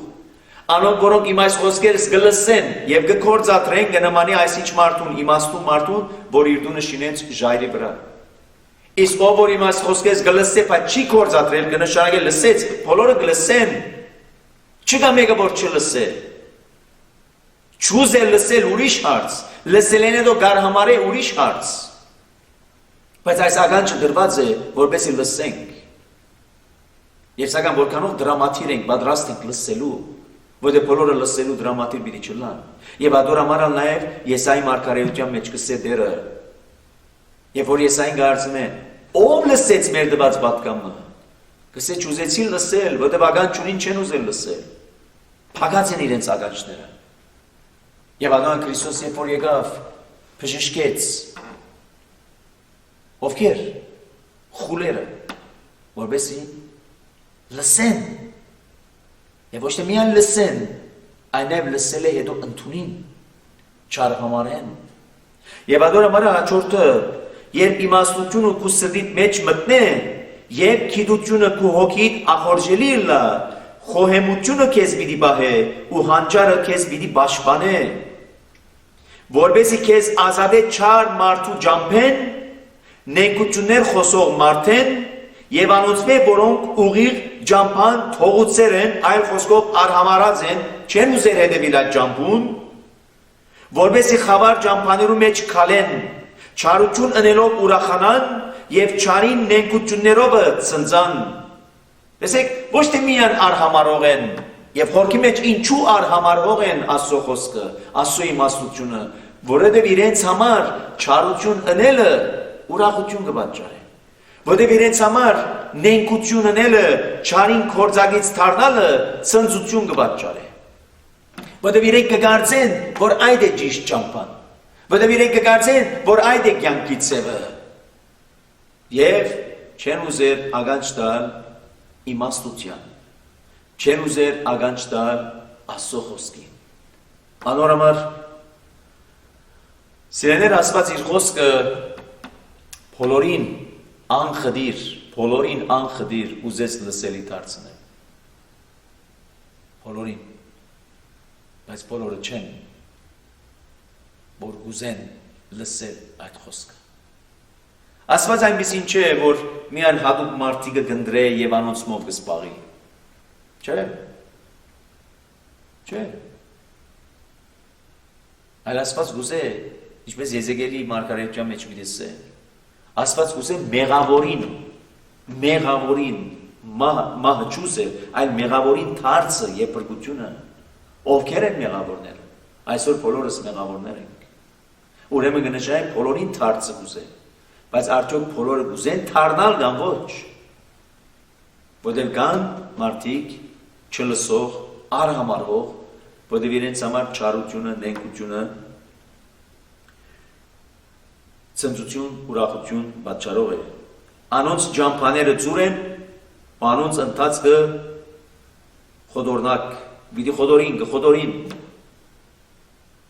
անոնք որոնք իմ այս խոսքերս կլսեն եւ կգործադրեն կնմանի այսինչ մարդուն, իմաստուն մարդուն, որ իր դունը շինեց ժայռի վրա։ Իսկ ով որ իմ այս խոսքերս կլսե, բայց չի գործադրել, կնշանակե լսեց, բոլորը կլսեն, չկա մեկը որ չլսե։ Չուզել լսել ուրիշ հարց, լսելեն հետո գարհամարե ուրիշ հարց։ Բայց այս ականջը դրված է, որպեսզի լսենք։ Եվ սակայն որքանով դրամատիր ենք, պատրաստ ենք լսելու, որտեղ բոլորը լսելու դրամատիր պիտի չլան։ Եվ ադոր համարալ նաև Եսայի մարգարեության մեջ կսե դերը։ Եվ որ Եսային կարծում է, ով լսեց մեր տված պատգամը, կսե չուզեցին լսել, որտեղ ականջունին չեն ուզել լսել, փակած են իրենց ականջները։ Եվ անգամ Քրիստոս երբ որ եկավ, բժշկեց, ովքեր, խուլերը, որպեսզի լսեն, եւ ոչ թե միայն լսեն, այնև լսել է հետո ընդունին, չարհամարեն։ Եվ ադոր համար հաջորդը, երբ իմաստությունը քու սրտիդ մեջ մտնե, եւ գիտությունը քու հոգիդ ախորժելի լա, խոհեմությունը քեզ պիտի բահե ու հանճարը քեզ պիտի պաշտպանե, որբեսի քեզ ազատե չար մարդու ջամփեն, նենգություններ խոսող մարդեն եւ անոնցմե որոնք ուղիղ ջամփան թողուցեր են, այլ խոսքով արհամարած են, չեն ուզեր հետևիլ այդ ջամփուն, որբեսի խավար ջամփաներու մեջ քալեն, չարություն ընելով ուրախանան եւ չարին նենգություններով ծնծան։ Տեսեք, ոչ թե միան արհամարող են, եւ խորքի մեջ ինչու արհամարող են Աստծո խոսքը, Աստծո իմաստությունը, որովհետեւ իրենց համար չարություն ընելը ուրախություն կպատճառի, որովհետեւ իրենց համար նենգություն ընելը, չարին կործագից դառնալը ցնծություն կպատճառի, որովհետեւ իրենք կգործեն, որ այդ է ճիշտ ճամփան, որովհետեւ իրենք կգործեն, որ այդ է կյանքի ցևը, եւ չեն ուզեր ականջ տալ իմաստության, չեն ուզեր ականջ տալ Աստծո խոսքին։ Անորոմար սիրելիներ, Աստված իր խոսքը բոլորին անխդիր ուզեց լսելի դարձնել։ Բոլորին, բայց բոլորը չեն, որ ուզեն լսել այդ խոսքը։ Աստված այնպիսին չէ, որ միայն հատուկ մարդիկը գնդրե եւ անոնցմով կսպաղի։ Չէ։ Չէ։ Այլ Աստված գուզե, ինչպես Եզեկիելի մարգարեության մեջ գիտեսե, Աստված գուզե մեղավորին, մահը չուզե, այլ մեղավորին թարցը եւ բրկությունը, ովքեր են մեղավորները։ Այսօր բոլորս մեղավորներ ենք։ Ուրեմն կնշանակի բոլորին թարցը գուզե, բայց արդյոք բոլորը գուզեն թարնալ կամ ոչ։ Որտեղ կան մարդիկ չլսող, արհամարհող, որտեղ իրենց համար չարությունը, նենգությունը, ցնծություն, ուրախություն պատճառող է։ Անոնց ջամփաները ծուր են, անոնց ընթացքը խոդորնակ, պիտի խոդորին,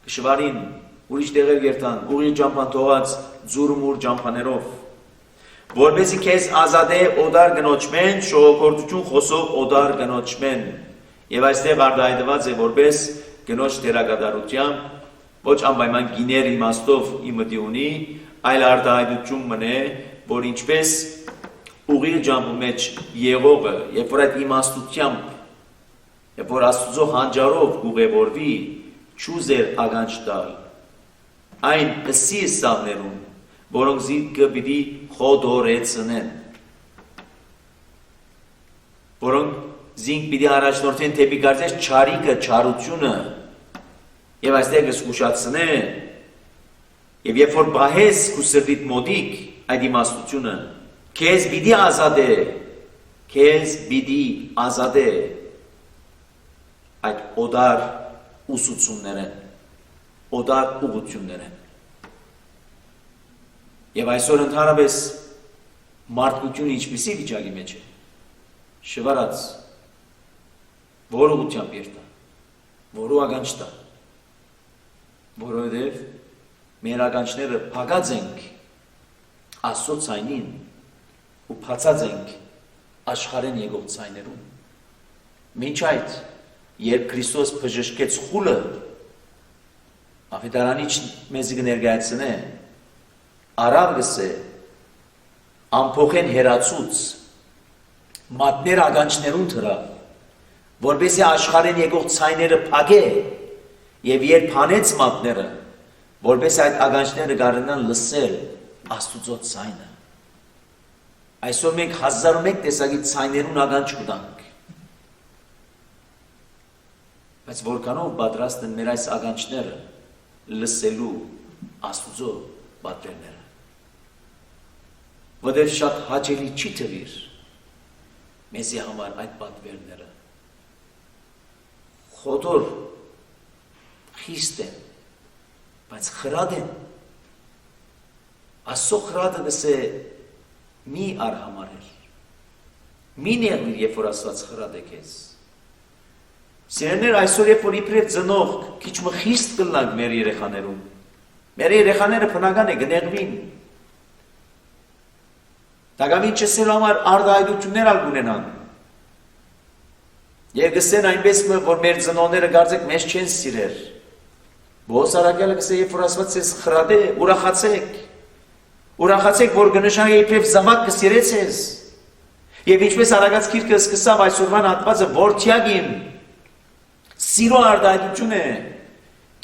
կշվարին, ուրիշ տեղեր գերտան, ուղիղ ջամփան թողած ձուրմուր ջամփաներով, որպեսզի քեզ ազատե օդար գնոճմեն, շողոքորթություն խոսող օդար գնոճմեն, եւ այստեղ արտահայտված է որպես գնոջ դերակատարությամբ, ոչ անպայման գիներ իմաստով իմդի ունի, այլ արտահայտություն մնե, որ ինչպես ուղիղ ջամփու մեջ եղողը, երբ որ այդ իմաստությամբ, երբ որ Աստծո հանճարով կուղևորվի, չուզեր ականջ տալ այն ըսի սավներուն, որոնք զինքը պիտի խոդորեցնեն, որոնք զինք պիտի առաջնորդեն թեպի կարծես չարիքը, չարությունը, եւ այստեղ կսկուշացնե, եւ երբ որ բահես քու սրտիդ մոտիկ այդ իմաստությունը, քեզ պիտի ազատե այդ օդար ուսուցումներեն, օդար ուղություններեն։ Եվ այսօր ընդհանրապես մարդկությունը ինչպիսի վիճակի մեջ է, շվարած, որ ուղությամբ երտա, որու ականջ տա, որովհետև մեր ականջները փակած ենք Աստծո ցայնին ու փացած ենք աշխարհեն եկող ցայներուն։ Մինչ այդ, երբ Քրիստոս բժշկեց խուլը, Ավետարանիչ մեզ կներկայացնե, արավ գսե, ամփոխեն հերացուց, մատներ ականջներուն թրավ, որպեսզի աշխարհեն եկող ցայները փակե, եւ երբ հանեց մատները, որպեսզի այդ ականջները կարողանան լսել Աստծո ցայնը։ Այսօր մենք 1001 տեսակի ցայներուն ականջ կտանք։ Բայց որքանով պատրաստ են մեր այս ականջները լսելու Աստծո պատվերները, որտեղ շատ հաճելի չի թվիր մեզի համար այդ պատվերները, խոդոր խիստ են, բայց խրադ են, Աստծո խրադը գսե մի արհամարել, մի նեղվիր, երբ որ Աստված խրադ է քեզ։ Սիրելիներ, այսօր երբ որ իբրև ծնող քիչ մը խիստ կլնանք մեր երեխաներուն, մեր երեխաները բնական է գնեղվին, դակամին չսելու համար արտահայտություններ ալ կունենան, եւ գսեն այնպես որ մեր ծնողները կարծեք մեզ չեն սիրեր, Ողոս Արաքյալը գսե երբ որ ասված ես խրադ է, ուրախացեք, որ կնշանակի իբրև զավակ կսիրեց ես։ Եվ ինչպես Արագած գիրքը սկսավ այսօրվան հատվածը որդյակ իմ, սիրո արտահայտություն է։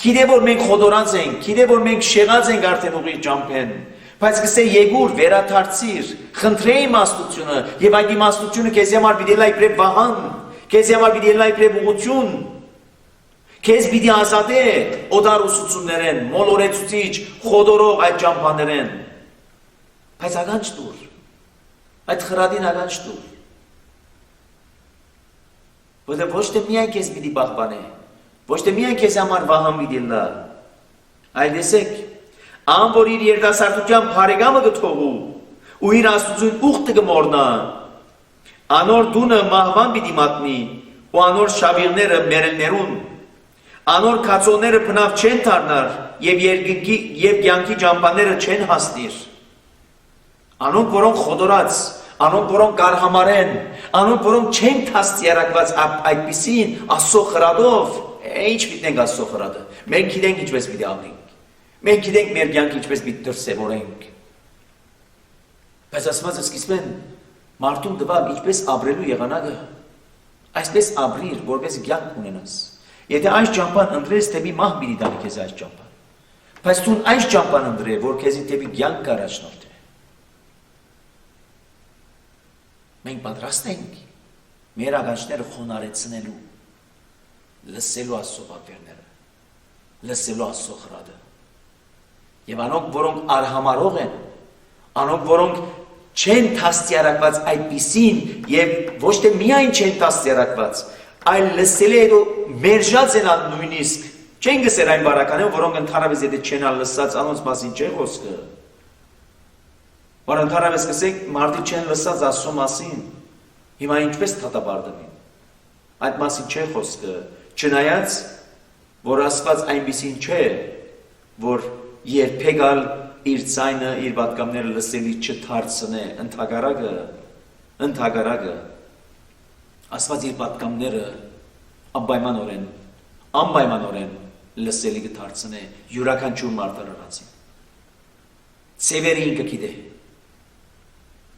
Գիտե որ մենք խոդորած ենք, գիտե որ մենք շեղած ենք արդեն ուղիղ ճամփեն, բայց գսե եկուր, վերաթարցիր, խնդրե իմաստությունը, եւ այդ իմաստությունը քեզ համար պիտի լա իբրև վահան, քեզ համար պիտի լա իբրև ուղղություն, քեզ պիտի ազատե օդար ուսուցումներեն, մոլորեցուցիչ, խոդորող այդ ճամփաներեն։ Բայց ականջ տուր, այդ խրադին ականջ տուր, որտեղ ոչ թե միայն քեզ պիտի պահպանե, ոչ թե միայն քեզ համար վահան պիտի լա, այլ տեսեք, ան որ իր երիտասարդության բարեկամը կթողու ու իր աստուծուն ուխտը կմոռնա, անոր դունը մահվան պիտի մատնի ու անոր շավիղները մերելներուն, անոր քացոները բնավ չեն դառնար եւ կյանքի ճամփաները չեն հասնիր։ Անոնք որոնք խոդորած, անոնք որոնք կարհամարեն, անոնք որոնք չեն թաստիարակված այդպիսին Աստծո խրադով, ինչ պիտենք Աստծո խրադը։ Մենք գիտենք ինչպես պիտի ապրենք։ Մենք գիտենք մեր կյանքը ինչպես պիտի դրսևորենք։ Բայց ասվածը սկիզբեն մարդուն տվավ ինչպես ապրելու եղանակը, այսպես ապրիր, որպես կյանք ունենաս։ Եթե այս ճամփան ընտրես, դեպի մահ պիտի տանի քեզ այս ճամփան։ Բայց դու այս ճամփան ընտրե, որ քեզի դեպի կյանք կառաջնորդի։ Մենք պատրաստ ենք մեր ականջները խոնարհեցնելու, լսելու Աստծո պատվերները, լսելու Աստծո խրադը։ Եվ անոնք, որոնք արհամարող են, անոնք, որոնք չեն թաստիարակված այդպիսին եւ ոչ թե միայն չեն թաստիարակված, այլ լսելի հետո մերժած են նույնիսկ, չեն գսեր այն բարականները, որոնք ընդհանրապես եթե չեն լսած անոնց մասին չէ խոսքը։ Որ ընդհանրապես կսեք, մարդիկ չեն լսած Աստծո մասին, հիմա ինչպես դատապարտվին։ Այդ մասին չէ խոսքը, չնայած, որ Աստված այնպիսին չէ, որ երբեք իր ձայնը, իր պատգամները լսելի չդարձնե, ընդհակառակը, Աստված իր պատգամները անպայմանորեն լսելի կդարձնե յուրաքանչյուր մարդարարածին։ Սևերը ինքը գիտե։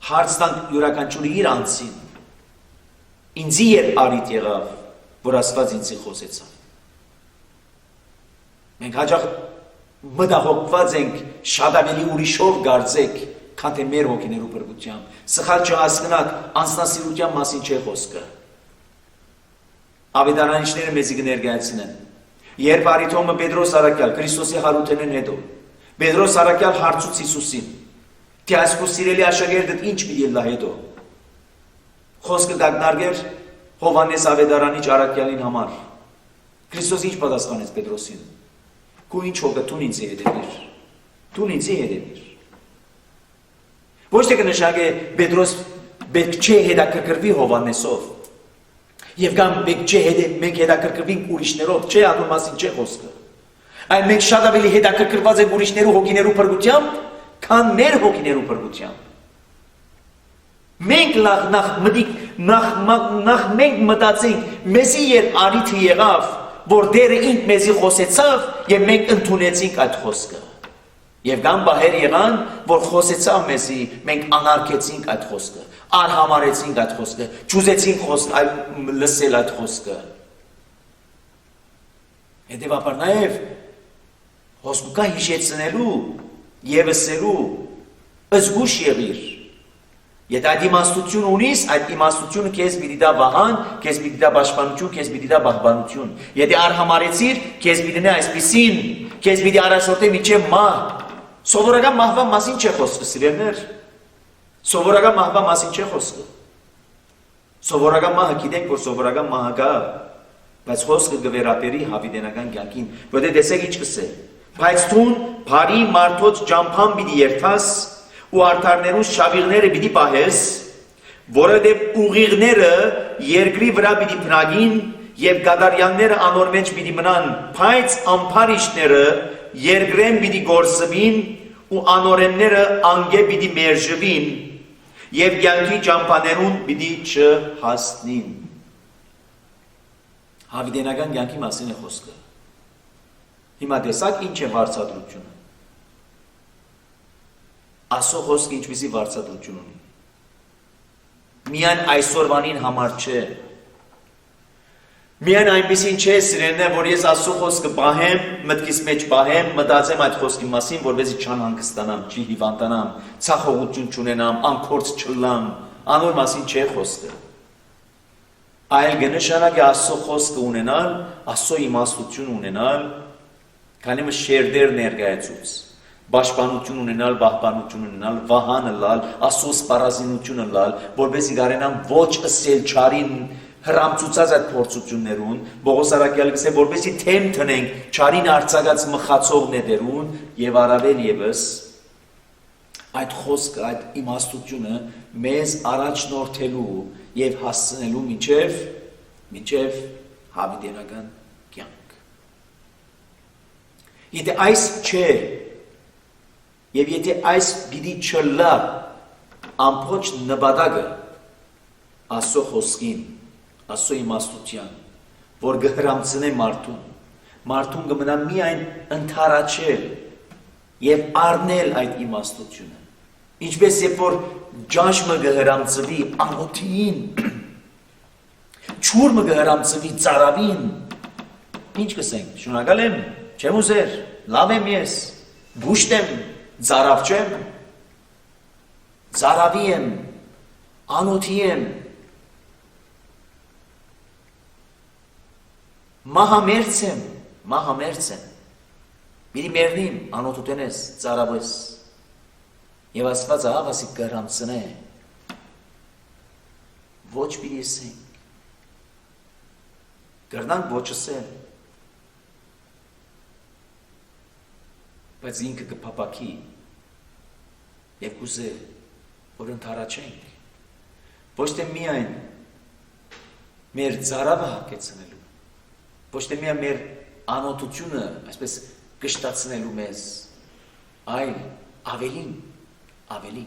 Հարց տանք յուրաքանչյուրի իր անձին, ինձի երբ առիթ եղավ, որ Աստված ինձի խոսեցավ։ Մենք հաճախ մտահոգված ենք շատ ավելի ուրիշով գարձեք, քան թե մեր հոգիներու բրգությամբ, սխալ չհասկնակ անձնասիրության մասին չէ խոսքը։ Ավետարանիչները մեզի կներկայացնեն, երբ առիթոմը Պետրոս Արաքյալ, Քրիստոսի հարութենեն հետո, Պետրոս Արաքյալ հարցուց Հիսուսին, թե այս քո սիրելի աշակերտդ ինչ պիտի լա հետո։ Խոսքը կանգնարկեր Հովհաննես ավետարանիչ Արաքյալին համար։ Քրիստոս ինչ պատասխանեց Պետրոսին։ Քո ինչ հոգը դու ինձ հետևիր։ Դու ինձ հետևիր։ Ոչ թե կնշանակե Պետրոս պետք չէ հետաքրքրվի Հովհաննեսով։ Եվ կամ մենք հետաքրքրվենք ուրիշներով, չէ, ադու մասին չէ խոսքը։ Այլ մենք շատ ավելի հետաքրքրված ենք ուրիշներու հոգիներու փրկությամբ, քան մեր հոգիներու փրկությամբ։ Մենք նախ մենք մտածենք, մեզի երբ առիթը եղավ, որ Տերը ինք մեզի խոսեցավ, եւ մենք ընդունեցինք այդ խոսքը։ Եվ կամ բահեր եղան, որ խոսեցավ մեզի, մենք անարգեցինք այդ խոսքը, արհամարեցինք այդ խոսքը, ճուզեցինք լսել այդ խոսքը։ Հետևաբար նաև խոսքը հիշեցնելու եւ ըսելու զգուշ եղիր։ Եթե այդ իմաստություն ունիս, այդ իմաստությունը քեզ պիտի տա վահան, քեզ պիտի տա պաշտպանություն, քեզ պիտի տա պահպանություն։ Եթե արհամարեցիր, քեզ պիտի նե այսպիսին, քեզ պիտի առաջորդե միջև մահ։ Սովորական մահվան մասին չէ խոսքը, սիրելիներ։ Սովորական մահվան մասին չէ խոսքը։ Սովորական մահը գիտենք, որ սովորական մահը կա, բայց խոսքը կվերապերի հավիտենական կյանքին, որտեղ տեսեք ինչ կսե։ Բայց դու բարի մարդոց ճամփան պիտի երթաս ու արդարներուն շավիղները պիտի պահես, որովհետև ուղիղները երկրի վրա պիտի բնագին եւ գադարյանները անոր մեջ պիտի մնան, բայց ամփարիչները երկրեն պիտի գործվին ու անորենները անգե պիտի մերժվին եւ կյանքի ճամփաներուն պիտի չհասնին։ Հավիտենական կյանքի մասին է խոսքը։ Հիմա տեսակ ինչ է վարձատրությունը։ Աստծո խոսքը ինչպիսի վարձատրություն ունի։ Միայն այսօրվանին համար չէ։ Միայն այնպիսին չէ սիրելիներ, որ ես Աստծո խոսքը պահեմ, մտքիս մեջ պահեմ, մտածեմ այդ խոսքի մասին, որովհետեւ չանհանգստանամ, չի հիվանդանամ, ցախողություն չունենամ, անկորձ չլամ, անոր մասին չէ խոսքը։ Այլ կնշանակի Աստծո խոսքը ունենալ, Աստծո իմաստություն ունենալ, քանի որ շերտեր ներկայացուց, պաշտպանություն ունենալ, պահպանություն ունենալ, վահանը լալ, Աստծո սպառազինությունը լալ, որովհետեւ գարենան ոչ ըսել չարին հրամցուցած այդ փորձություններուն, Պողոս Արաքյալը գսե, որովհետեւ թեմ տնենք չարին արձակած մխացող նետերուն եւ առավել եւս այդ խոսքը, այդ իմաստությունը մեզ առաջնորդելու եւ հասցնելու մինչեւ հավիտենական կյանք։ Եթե այս չէ եւ եթե այս պիտի չլա ամբողջ նպատակը Աստծո խոսքին, Աստծո իմաստության, որ գհրամցնե մարդուն կմնա միայն ընթարաչել եւ առնել այդ իմաստությունը։ Ինչպես երբ որ ջանշը գհրամցվի անոթին, չուրը գհրամցվի ծարավին, ինչ կսենք, շնորհակալ եմ, չեմ ուզեր, լավ եմ ես, բուշտ եմ, ծարավ չեմ, ծարավի եմ, անոթի եմ, մահամերձ եմ, պիտի մեռնիմ, անոթուտենես, ծարավես, եւ Աստված աղասի կհրամցնե, ոչ պիտի ասենք, կրնանք ոչ ասել, բայց ինքը կփապակի եւ կուզե, որ ընդառաջենք, ոչ թե միայն մեր ծարավը հագեցնելու, ոչ թե միայն մեր անոթությունը, այսպես կշտացնելու մեզ, այլ ավելի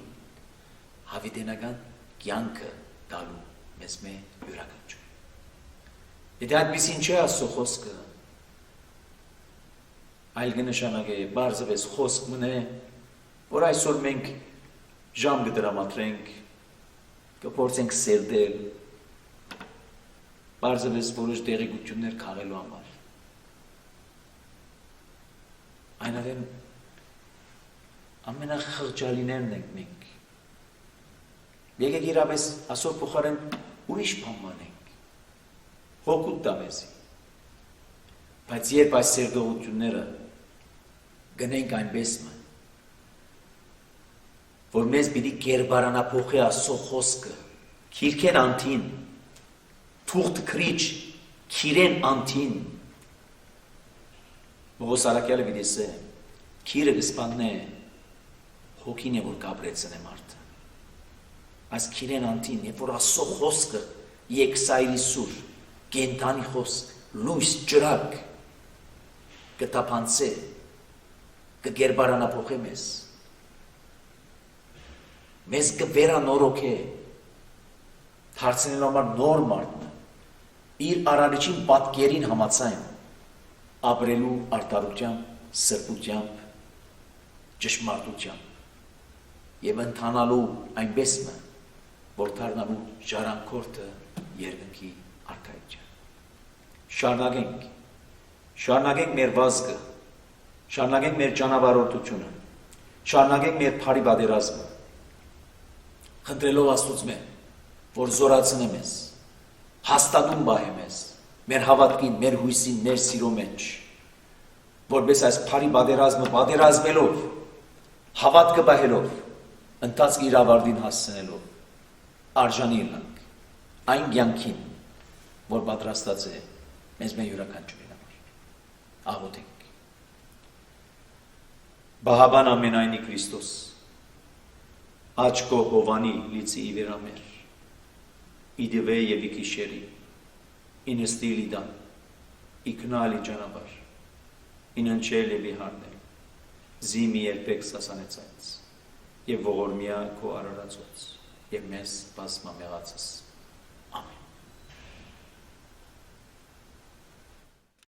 հավիտենական կյանքը տալու մեզ յուրաքանչյուր։ Եթե այդպիսին չէ Աստծո խոսքը, այլ կնշանակե բարձրապես խոսք մնե, որ այսօր մենք ժամ կդրամատրենք, կփորձենք սերդել, բարձրապես որոշ տեղեկություններ քաղելու համար։ Այնավեն ամենախղճալիներն ենք մենք։ Եկեք իրապես այսօր փոխարեն ուրիշ բան անենք, հոգուտ տա մեզի։ Բայց երբ այս սերտողությունները գնենք այնպես որ մեզ պիտի կերպարանափոխի Աստծո խոսքը, քիրքեն անթին, թուղթ քրիչ, քիրեն անթին, Պողոս Արաքյալը պիտի ասե, քիրը կսպաննե, հոգին է, որ կապրեցնե մարդը։ Այս քիրեն անթին, երբ որ Աստծո խոսքը եկսայրի սուր, կենթանի խոսք, լույս ջրակ, կտապանցե, կգերբարանափոխե մեզ կվերանորոգե, դարձնելու համար նոր մարդը, իր արարիչին պատկերին համաձայն, ապրելու արդարությամբ, սրբությամբ, ճշմարտությամբ եւ ընթանալու այնպես որ դառնալու ժառանգորդը երկնքի արքայության։ Շարունակենք մեր վազքը, շարունակենք մեր ճանապարհորդությունը, շարունակենք մեր բարի պատերազմը, խնդրելով Աստծո որ զորացնե մեզ, հաստատում բահե մեզ, մեր հավատքին, մեր հույսին, մեր սիրո մեջ, որպես այս բարի պատերազմը պատերազմելով, հավատքը բահելով, ընթացքի իր ավարտին հասցնելով, արժանի լինենք այն կյանքին, որ պատրաստած է մեզ յուրաքանչյուրի համար։ Աղոթենք։ Բահաբան ամենայնի Քրիստոս, աչքո հովանի լիցի իվերամեր, իդվե եւ իքիշերի, ինստիլի դան, իքնալի ճանապար, ինընչել եւ իհարնել, զիմի երբեք սասանեցած, եւ ողորմյա քո արարածոց, եւ մեզ բազմամեղացս։ Ամեն։